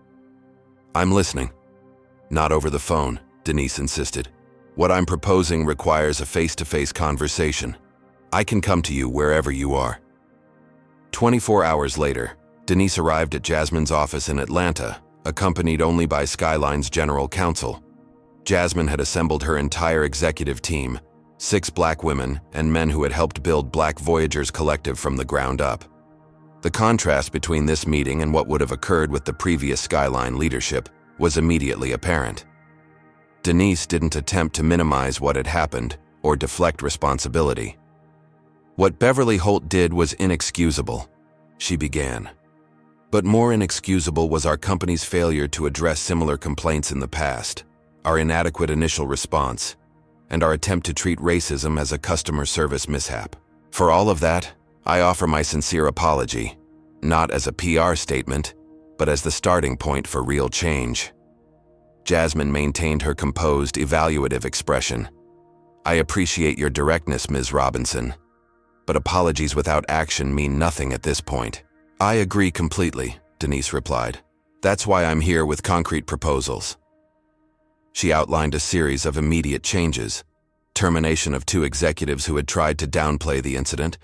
"I'm listening." "Not over the phone," Denise insisted. "What I'm proposing requires a face-to-face conversation. I can come to you wherever you are." 24 hours later, Denise arrived at Jasmine's office in Atlanta, accompanied only by Skyline's general counsel. Jasmine had assembled her entire executive team, 6 black women and men who had helped build Black Voyagers Collective from the ground up. The contrast between this meeting and what would have occurred with the previous Skyline leadership was immediately apparent. Denise didn't attempt to minimize what had happened or deflect responsibility. What Beverly Holt did was inexcusable, she began. But more inexcusable was our company's failure to address similar complaints in the past, our inadequate initial response, and our attempt to treat racism as a customer service mishap. For all of that, I offer my sincere apology, not as a PR statement, but as the starting point for real change. Jasmine maintained her composed, evaluative expression. I appreciate your directness, Ms. Robinson, but apologies without action mean nothing at this point. I agree completely, Denise replied. That's why I'm here with concrete proposals. She outlined a series of immediate changes: termination of 2 executives who had tried to downplay the incident,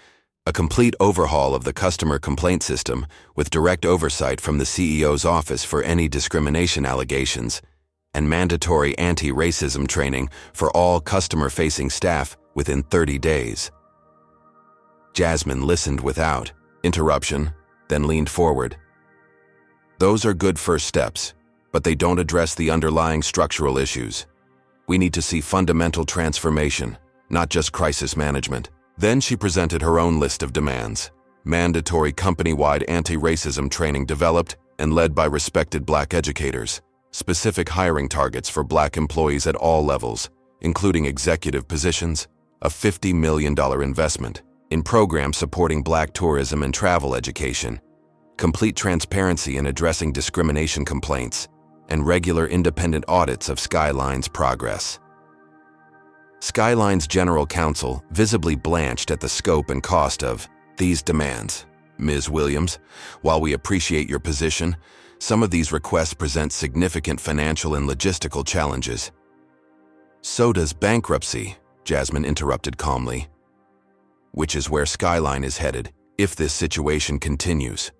a complete overhaul of the customer complaint system with direct oversight from the CEO's office for any discrimination allegations, and mandatory anti-racism training for all customer-facing staff within 30 days. Jasmine listened without interruption, then leaned forward. Those are good first steps, but they don't address the underlying structural issues. We need to see fundamental transformation, not just crisis management. Then she presented her own list of demands: mandatory company-wide anti-racism training developed and led by respected Black educators, specific hiring targets for Black employees at all levels, including executive positions, a $50 million investment in programs supporting Black tourism and travel education, complete transparency in addressing discrimination complaints, and regular independent audits of Skyline's progress. Skyline's general counsel visibly blanched at the scope and cost of these demands. Ms. Williams, while we appreciate your position, some of these requests present significant financial and logistical challenges. So does bankruptcy, Jasmine interrupted calmly. Which is where Skyline is headed if this situation continues.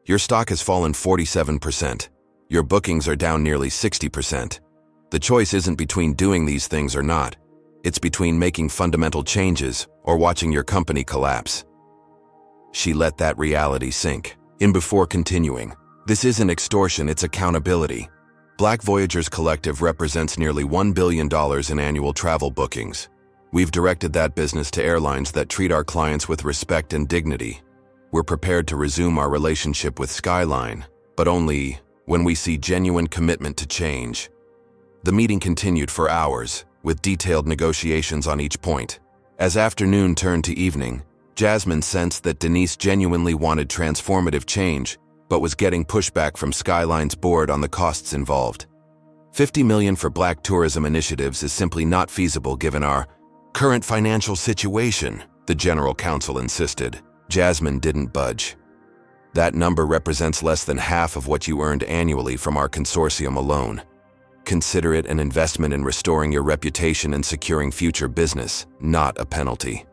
Your stock has fallen 47%. Your bookings are down nearly 60%. The choice isn't between doing these things or not. It's between making fundamental changes or watching your company collapse. She let that reality sink in before continuing. This isn't extortion, it's accountability. Black Voyagers Collective represents nearly $1 billion in annual travel bookings. We've directed that business to airlines that treat our clients with respect and dignity. We're prepared to resume our relationship with Skyline, but only when we see genuine commitment to change. The meeting continued for hours, with detailed negotiations on each point. As afternoon turned to evening, Jasmine sensed that Denise genuinely wanted transformative change, but was getting pushback from Skyline's board on the costs involved. $50 million for Black tourism initiatives is simply not feasible given our current financial situation, the general counsel insisted. Jasmine didn't budge. That number represents less than half of what you earned annually from our consortium alone. Consider it an investment in restoring your reputation and securing future business, not a penalty.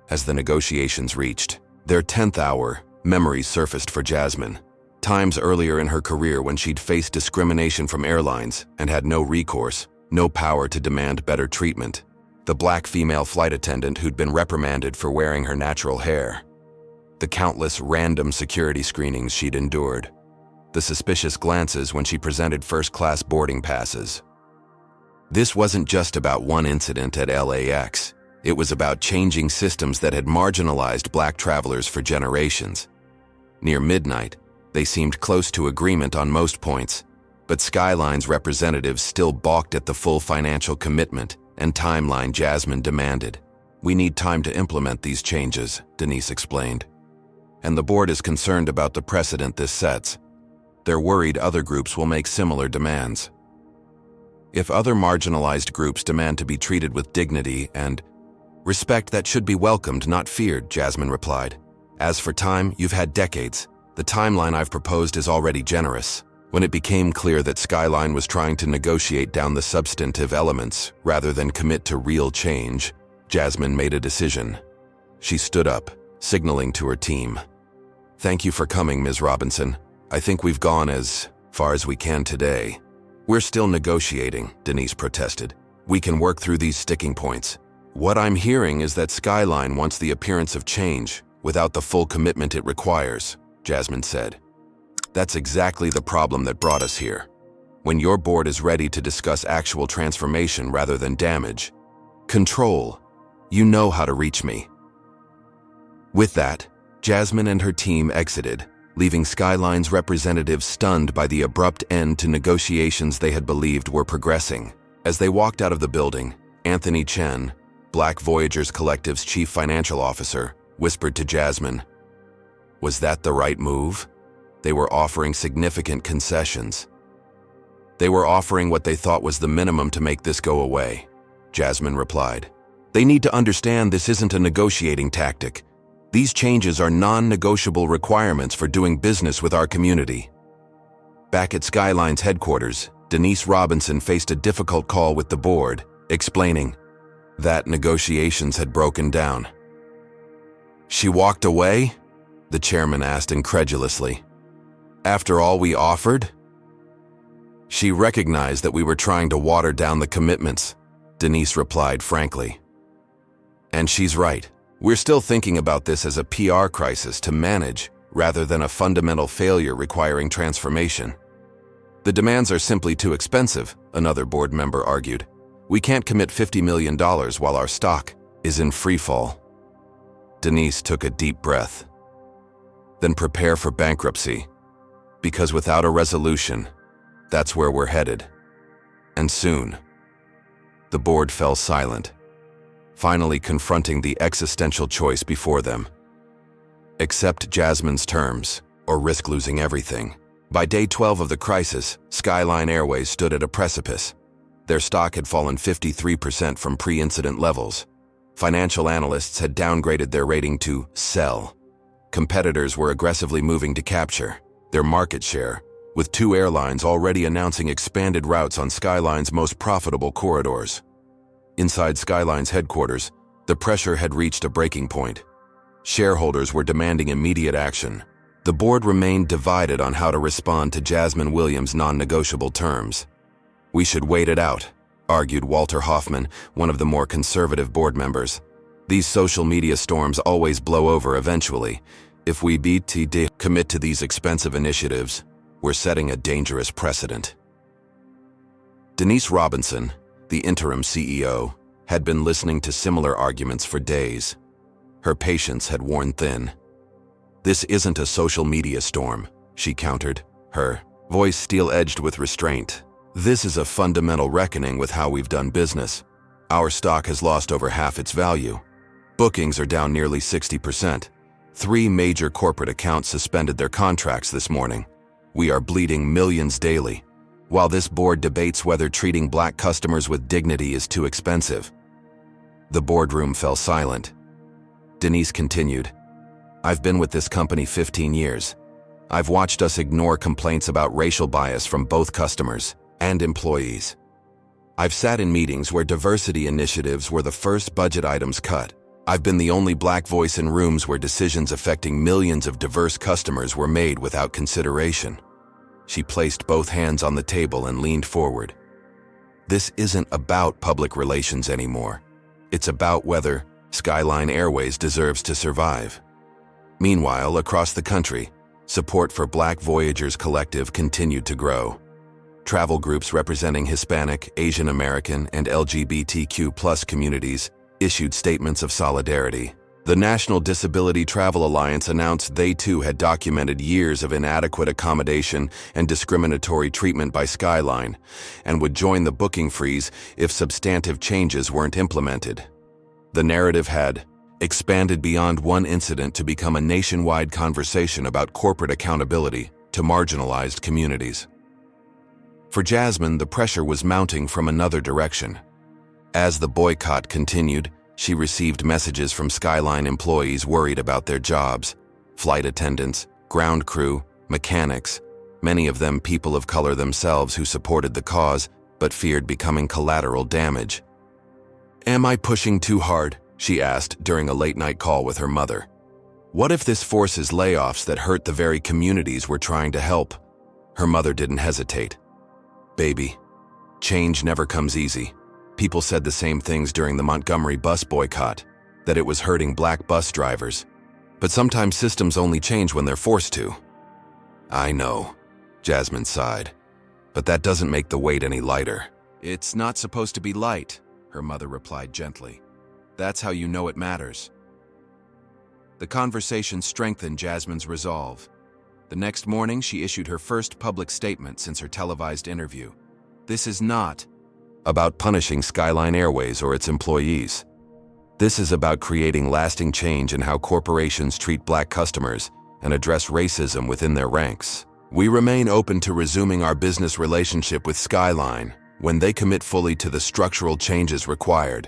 As the negotiations reached their 10th hour, memories surfaced for Jasmine. Times earlier in her career when she'd faced discrimination from airlines and had no recourse, no power to demand better treatment. The Black female flight attendant who'd been reprimanded for wearing her natural hair. The countless random security screenings she'd endured. The suspicious glances when she presented first-class boarding passes. This wasn't just about one incident at LAX. It was about changing systems that had marginalized Black travelers for generations. Near midnight, they seemed close to agreement on most points, but Skyline's representatives still balked at the full financial commitment and timeline Jasmine demanded. We need time to implement these changes, Denise explained. And the board is concerned about the precedent this sets. They're worried other groups will make similar demands. If other marginalized groups demand to be treated with dignity and respect, that should be welcomed, not feared, Jasmine replied. As for time, you've had decades. The timeline I've proposed is already generous. When it became clear that Skyline was trying to negotiate down the substantive elements rather than commit to real change, Jasmine made a decision. She stood up, signaling to her team. Thank you for coming, Ms. Robinson. I think we've gone as far as we can today. We're still negotiating, Denise protested. We can work through these sticking points. What I'm hearing is that Skyline wants the appearance of change without the full commitment it requires, Jasmine said. That's exactly the problem that brought us here. When your board is ready to discuss actual transformation rather than damage, control, you know how to reach me. With that, Jasmine and her team exited, leaving Skyline's representatives stunned by the abrupt end to negotiations they had believed were progressing. As they walked out of the building, Anthony Chen, Black Voyagers Collective's chief financial officer, whispered to Jasmine, "Was that the right move? They were offering significant concessions. They were offering what they thought was the minimum to make this go away," Jasmine replied. "They need to understand this isn't a negotiating tactic. These changes are non-negotiable requirements for doing business with our community." Back at Skyline's headquarters, Denise Robinson faced a difficult call with the board, explaining that negotiations had broken down. "She walked away?" the chairman asked incredulously. "After all we offered?" "She recognized that we were trying to water down the commitments," Denise replied frankly. "And she's right. We're still thinking about this as a PR crisis to manage rather than a fundamental failure requiring transformation. The demands are simply too expensive," another board member argued. "We can't commit $50 million while our stock is in freefall." Denise took a deep breath. "Then prepare for bankruptcy, because without a resolution, that's where we're headed. And soon." The board fell silent, finally confronting the existential choice before them. Accept Jasmine's terms, or risk losing everything. By day 12 of the crisis, Skyline Airways stood at a precipice. Their stock had fallen 53% from pre-incident levels. Financial analysts had downgraded their rating to sell. Competitors were aggressively moving to capture their market share, with 2 airlines already announcing expanded routes on Skyline's most profitable corridors. Inside Skyline's headquarters, the pressure had reached a breaking point. Shareholders were demanding immediate action. The board remained divided on how to respond to Jasmine Williams' non-negotiable terms. "We should wait it out," argued Walter Hoffman, one of the more conservative board members. "These social media storms always blow over eventually. If we commit to these expensive initiatives, we're setting a dangerous precedent." Denise Robinson, the interim CEO, had been listening to similar arguments for days. Her patience had worn thin. "This isn't a social media storm," she countered, her voice steel-edged with restraint. "This is a fundamental reckoning with how we've done business. Our stock has lost over half its value. Bookings are down nearly 60%. 3 major corporate accounts suspended their contracts this morning. We are bleeding millions daily, while this board debates whether treating Black customers with dignity is too expensive." The boardroom fell silent. Denise continued, "I've been with this company 15 years. I've watched us ignore complaints about racial bias from both customers and employees. I've sat in meetings where diversity initiatives were the first budget items cut. I've been the only Black voice in rooms where decisions affecting millions of diverse customers were made without consideration." She placed both hands on the table and leaned forward. "This isn't about public relations anymore. It's about whether Skyline Airways deserves to survive." Meanwhile, across the country, support for Black Voyagers Collective continued to grow. Travel groups representing Hispanic, Asian American, and LGBTQ+ communities issued statements of solidarity. The National Disability Travel Alliance announced they too had documented years of inadequate accommodation and discriminatory treatment by Skyline, and would join the booking freeze if substantive changes weren't implemented. The narrative had expanded beyond one incident to become a nationwide conversation about corporate accountability to marginalized communities. For Jasmine, the pressure was mounting from another direction. As the boycott continued, she received messages from Skyline employees worried about their jobs: flight attendants, ground crew, mechanics, many of them people of color themselves who supported the cause but feared becoming collateral damage. "Am I pushing too hard?" she asked during a late-night call with her mother. "What if this forces layoffs that hurt the very communities we're trying to help?" Her mother didn't hesitate. "Baby, change never comes easy. People said the same things during the Montgomery bus boycott, that it was hurting black bus drivers. But sometimes systems only change when they're forced to. I know, Jasmine sighed, but that doesn't make the weight any lighter. It's not supposed to be light, her mother replied gently. That's how you know it matters. The conversation strengthened Jasmine's resolve. The next morning, she issued her first public statement since her televised interview. This is not about punishing Skyline Airways or its employees. This is about creating lasting change in how corporations treat black customers and address racism within their ranks. We remain open to resuming our business relationship with Skyline when they commit fully to the structural changes required.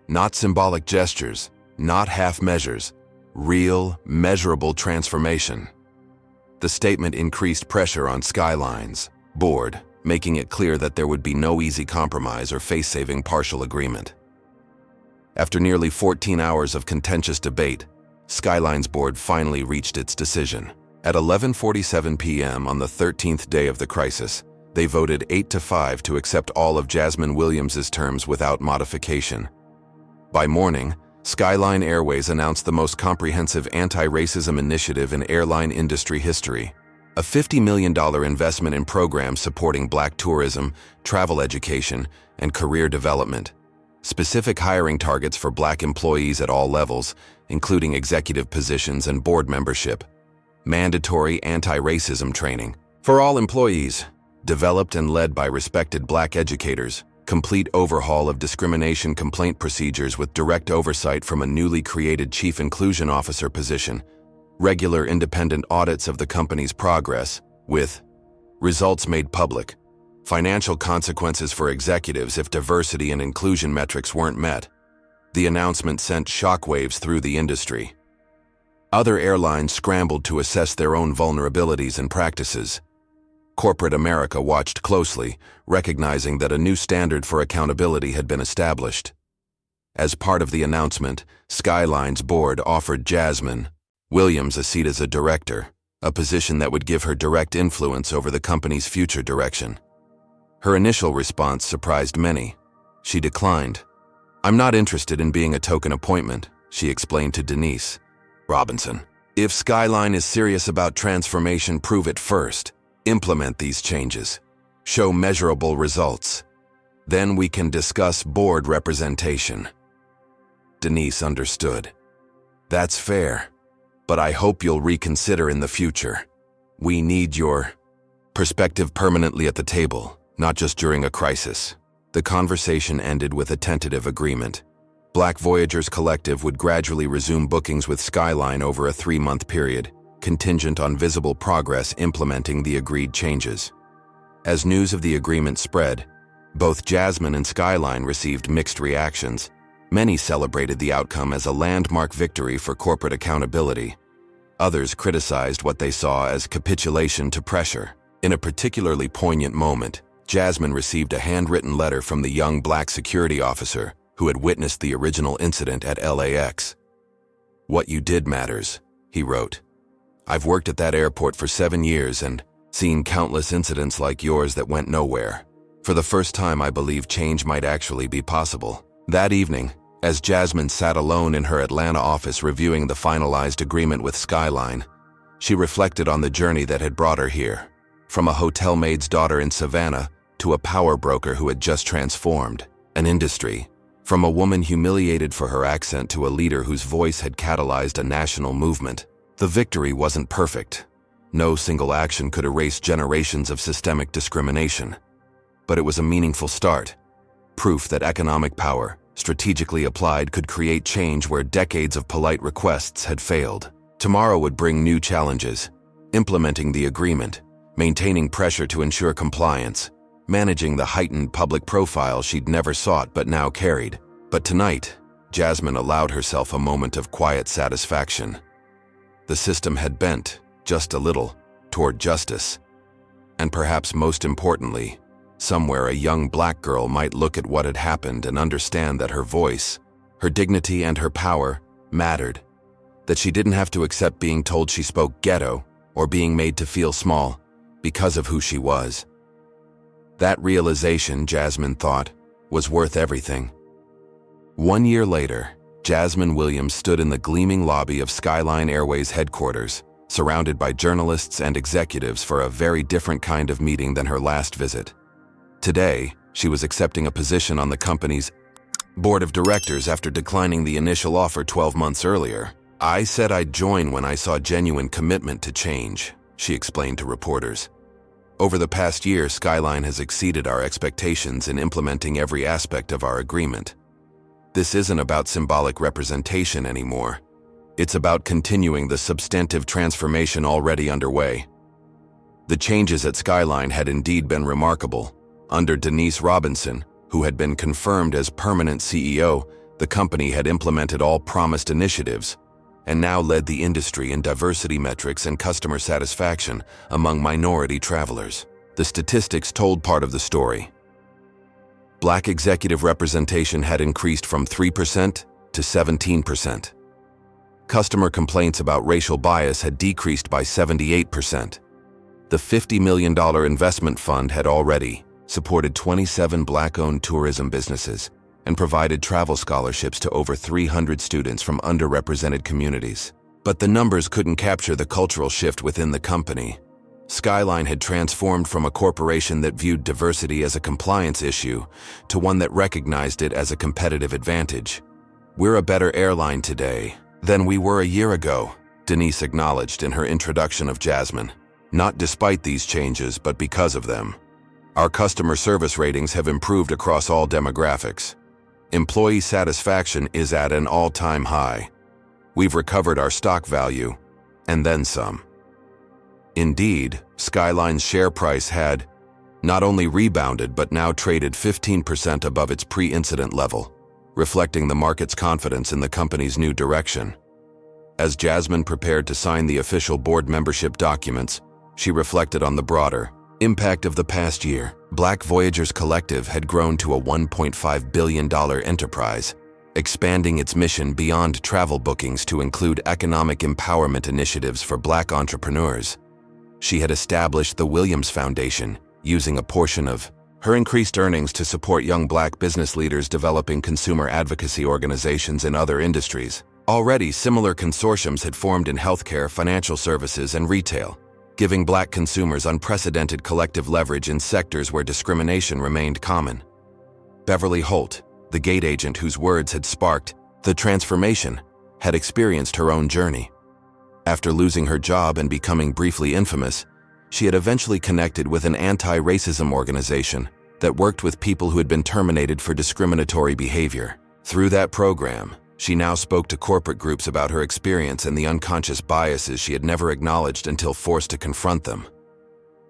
Not symbolic gestures, not half measures, real, measurable transformation. The statement increased pressure on Skyline's board, making it clear that there would be no easy compromise or face-saving partial agreement. After nearly 14 hours of contentious debate, Skyline's board finally reached its decision. At 11:47 p.m. on the 13th day of the crisis, they voted 8-5 to accept all of Jasmine Williams's terms without modification. By morning, Skyline Airways announced the most comprehensive anti-racism initiative in airline industry history. A $50 million investment in programs supporting black tourism, travel education, and career development. Specific hiring targets for black employees at all levels, including executive positions and board membership. Mandatory anti-racism training for all employees, developed and led by respected black educators. Complete overhaul of discrimination complaint procedures with direct oversight from a newly created Chief Inclusion Officer position. Regular independent audits of the company's progress, with results made public. Financial consequences for executives if diversity and inclusion metrics weren't met. The announcement sent shockwaves through the industry. Other airlines scrambled to assess their own vulnerabilities and practices. Corporate America watched closely, recognizing that a new standard for accountability had been established. As part of the announcement, Skyline's board offered Jasmine Williams a seat as a director, a position that would give her direct influence over the company's future direction. Her initial response surprised many. She declined. I'm not interested in being a token appointment, she explained to Denise Robinson. If Skyline is serious about transformation, prove it first. Implement these changes. Show measurable results. Then we can discuss board representation. Denise understood. That's fair, but I hope you'll reconsider in the future. We need your perspective permanently at the table, not just during a crisis. The conversation ended with a tentative agreement. Black Voyagers Collective would gradually resume bookings with Skyline over a 3-month period, contingent on visible progress implementing the agreed changes. As news of the agreement spread, both Jasmine and Skyline received mixed reactions. Many celebrated the outcome as a landmark victory for corporate accountability. Others criticized what they saw as capitulation to pressure. In a particularly poignant moment, Jasmine received a handwritten letter from the young black security officer who had witnessed the original incident at LAX. "What you did matters," he wrote. "I've worked at that airport for 7 years and seen countless incidents like yours that went nowhere. For the first time, I believe change might actually be possible." That evening, as Jasmine sat alone in her Atlanta office reviewing the finalized agreement with Skyline, she reflected on the journey that had brought her here. From a hotel maid's daughter in Savannah to a power broker who had just transformed an industry. From a woman humiliated for her accent to a leader whose voice had catalyzed a national movement. The victory wasn't perfect. No single action could erase generations of systemic discrimination. But it was a meaningful start. Proof that economic power, strategically applied, could create change where decades of polite requests had failed. Tomorrow would bring new challenges. Implementing the agreement, maintaining pressure to ensure compliance, managing the heightened public profile she'd never sought but now carried. But tonight, Jasmine allowed herself a moment of quiet satisfaction. The system had bent, just a little, toward justice. And perhaps most importantly, somewhere a young black girl might look at what had happened and understand that her voice, her dignity and her power mattered. That she didn't have to accept being told she spoke ghetto or being made to feel small because of who she was. That realization, Jasmine thought, was worth everything. 1 year later, Jasmine Williams stood in the gleaming lobby of Skyline Airways headquarters, surrounded by journalists and executives for a very different kind of meeting than her last visit. Today, she was accepting a position on the company's board of directors after declining the initial offer 12 months earlier. "I said I'd join when I saw genuine commitment to change," she explained to reporters. "Over the past year, Skyline has exceeded our expectations in implementing every aspect of our agreement. This isn't about symbolic representation anymore. It's about continuing the substantive transformation already underway." The changes at Skyline had indeed been remarkable. Under Denise Robinson, who had been confirmed as permanent CEO, the company had implemented all promised initiatives and now led the industry in diversity metrics and customer satisfaction among minority travelers. The statistics told part of the story. Black executive representation had increased from 3% to 17%. Customer complaints about racial bias had decreased by 78%. The $50 million investment fund had already supported 27 Black-owned tourism businesses and provided travel scholarships to over 300 students from underrepresented communities. But the numbers couldn't capture the cultural shift within the company. Skyline had transformed from a corporation that viewed diversity as a compliance issue to one that recognized it as a competitive advantage. "We're a better airline today than we were a year ago," Denise acknowledged in her introduction of Jasmine. "Not despite these changes, but because of them. Our customer service ratings have improved across all demographics. Employee satisfaction is at an all-time high. We've recovered our stock value, and then some." Indeed, Skyline's share price had not only rebounded but now traded 15% above its pre-incident level, reflecting the market's confidence in the company's new direction. As Jasmine prepared to sign the official board membership documents, she reflected on the broader impact of the past year. Black Voyagers Collective had grown to a $1.5 billion enterprise, expanding its mission beyond travel bookings to include economic empowerment initiatives for Black entrepreneurs. She had established the Williams Foundation, using a portion of her increased earnings to support young Black business leaders developing consumer advocacy organizations in other industries. Already, similar consortiums had formed in healthcare, financial services, and retail, giving Black consumers unprecedented collective leverage in sectors where discrimination remained common. Beverly Holt, the gate agent whose words had sparked the transformation, had experienced her own journey. After losing her job and becoming briefly infamous, she had eventually connected with an anti-racism organization that worked with people who had been terminated for discriminatory behavior. Through that program, she now spoke to corporate groups about her experience and the unconscious biases she had never acknowledged until forced to confront them.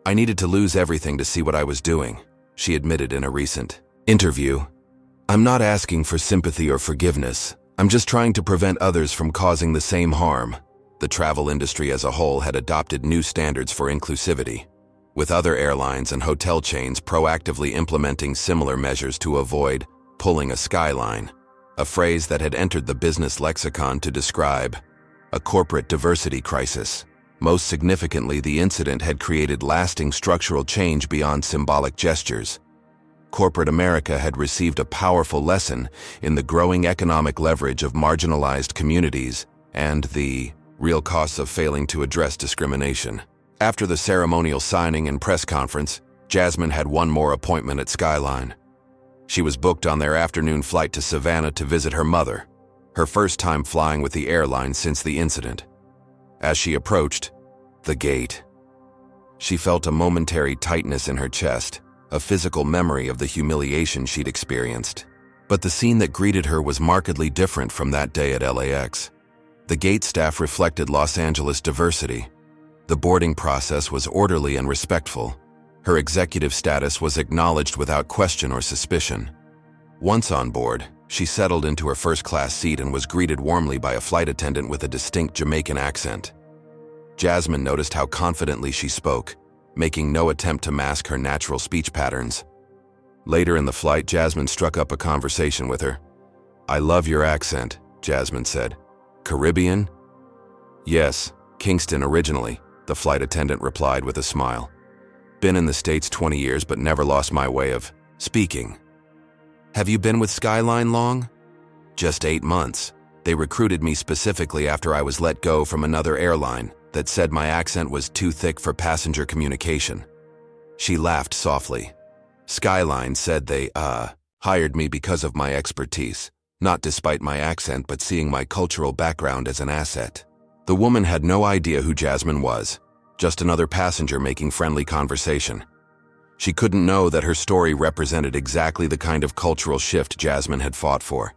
"I needed to lose everything to see what I was doing," she admitted in a recent interview. "I'm not asking for sympathy or forgiveness. I'm just trying to prevent others from causing the same harm." The travel industry as a whole had adopted new standards for inclusivity, with other airlines and hotel chains proactively implementing similar measures to avoid pulling a Skyline, a phrase that had entered the business lexicon to describe a corporate diversity crisis. Most significantly, the incident had created lasting structural change beyond symbolic gestures. Corporate America had received a powerful lesson in the growing economic leverage of marginalized communities and the real costs of failing to address discrimination. After the ceremonial signing and press conference, Jasmine had one more appointment at Skyline. She was booked on their afternoon flight to Savannah to visit her mother, her first time flying with the airline since the incident. As she approached the gate, she felt a momentary tightness in her chest, a physical memory of the humiliation she'd experienced. But the scene that greeted her was markedly different from that day at LAX. The gate staff reflected Los Angeles diversity. The boarding process was orderly and respectful. Her executive status was acknowledged without question or suspicion. Once on board, she settled into her first-class seat and was greeted warmly by a flight attendant with a distinct Jamaican accent. Jasmine noticed how confidently she spoke, making no attempt to mask her natural speech patterns. Later in the flight, Jasmine struck up a conversation with her. "I love your accent," Jasmine said. "Caribbean?" "Yes, Kingston originally," the flight attendant replied with a smile. "Been in the States 20 years but never lost my way of speaking." Have you been with Skyline long? Just 8 months. They recruited me specifically after I was let go from another airline that said my accent was too thick for passenger communication. She laughed softly. Skyline said they, hired me because of my expertise, not despite my accent but seeing my cultural background as an asset. The woman had no idea who Jasmine was, just another passenger making friendly conversation. She couldn't know that her story represented exactly the kind of cultural shift Jasmine had fought for.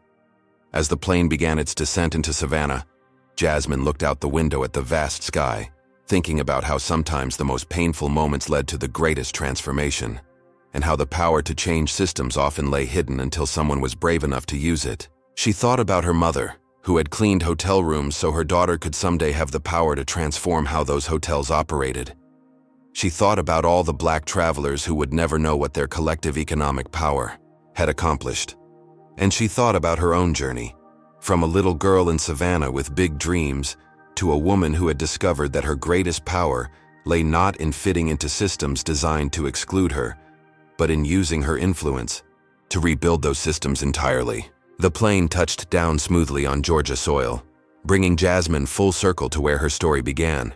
As the plane began its descent into Savannah, Jasmine looked out the window at the vast sky, thinking about how sometimes the most painful moments led to the greatest transformation, and how the power to change systems often lay hidden until someone was brave enough to use it. She thought about her mother, who had cleaned hotel rooms so her daughter could someday have the power to transform how those hotels operated. She thought about all the black travelers who would never know what their collective economic power had accomplished. And she thought about her own journey, from a little girl in Savannah with big dreams to a woman who had discovered that her greatest power lay not in fitting into systems designed to exclude her, but in using her influence to rebuild those systems entirely. The plane touched down smoothly on Georgia soil, bringing Jasmine full circle to where her story began.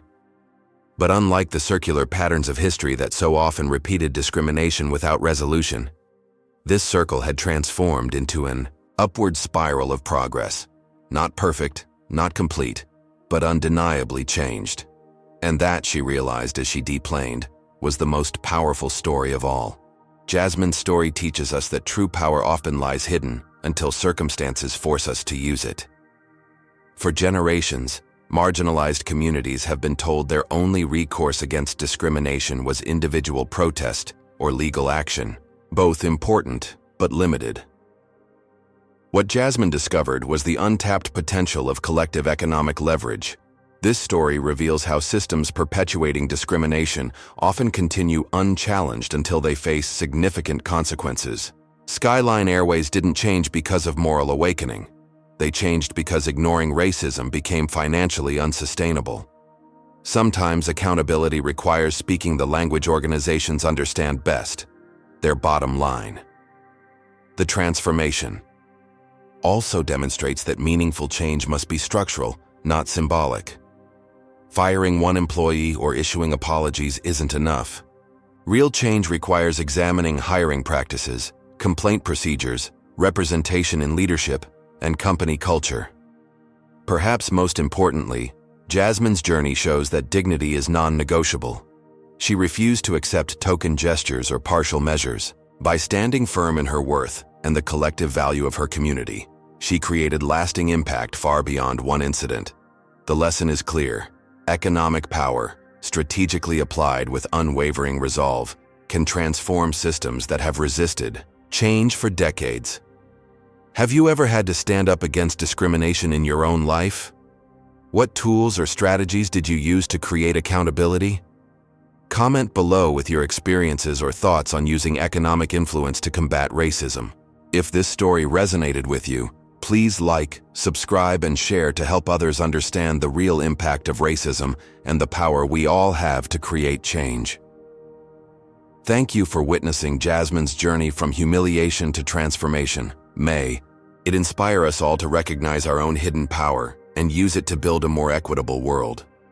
But unlike the circular patterns of history that so often repeated discrimination without resolution, this circle had transformed into an upward spiral of progress. Not perfect, not complete, but undeniably changed. And that, she realized as she deplaned, was the most powerful story of all. Jasmine's story teaches us that true power often lies hidden until circumstances force us to use it. For generations, marginalized communities have been told their only recourse against discrimination was individual protest or legal action, both important but limited. What Jasmine discovered was the untapped potential of collective economic leverage. This story reveals how systems perpetuating discrimination often continue unchallenged until they face significant consequences. Skyline Airways didn't change because of moral awakening. They changed because ignoring racism became financially unsustainable. Sometimes accountability requires speaking the language organizations understand best, their bottom line. The transformation also demonstrates that meaningful change must be structural, not symbolic. Firing one employee or issuing apologies isn't enough. Real change requires examining hiring practices, complaint procedures, representation in leadership, and company culture. Perhaps most importantly, Jasmine's journey shows that dignity is non-negotiable. She refused to accept token gestures or partial measures. By standing firm in her worth and the collective value of her community, she created lasting impact far beyond one incident. The lesson is clear. Economic power, strategically applied with unwavering resolve, can transform systems that have resisted change for decades. Have you ever had to stand up against discrimination in your own life? What tools or strategies did you use to create accountability? Comment below with your experiences or thoughts on using economic influence to combat racism. If this story resonated with you, please like, subscribe, and share to help others understand the real impact of racism and the power we all have to create change. Thank you for witnessing Jasmine's journey from humiliation to transformation. May it inspire us all to recognize our own hidden power and use it to build a more equitable world.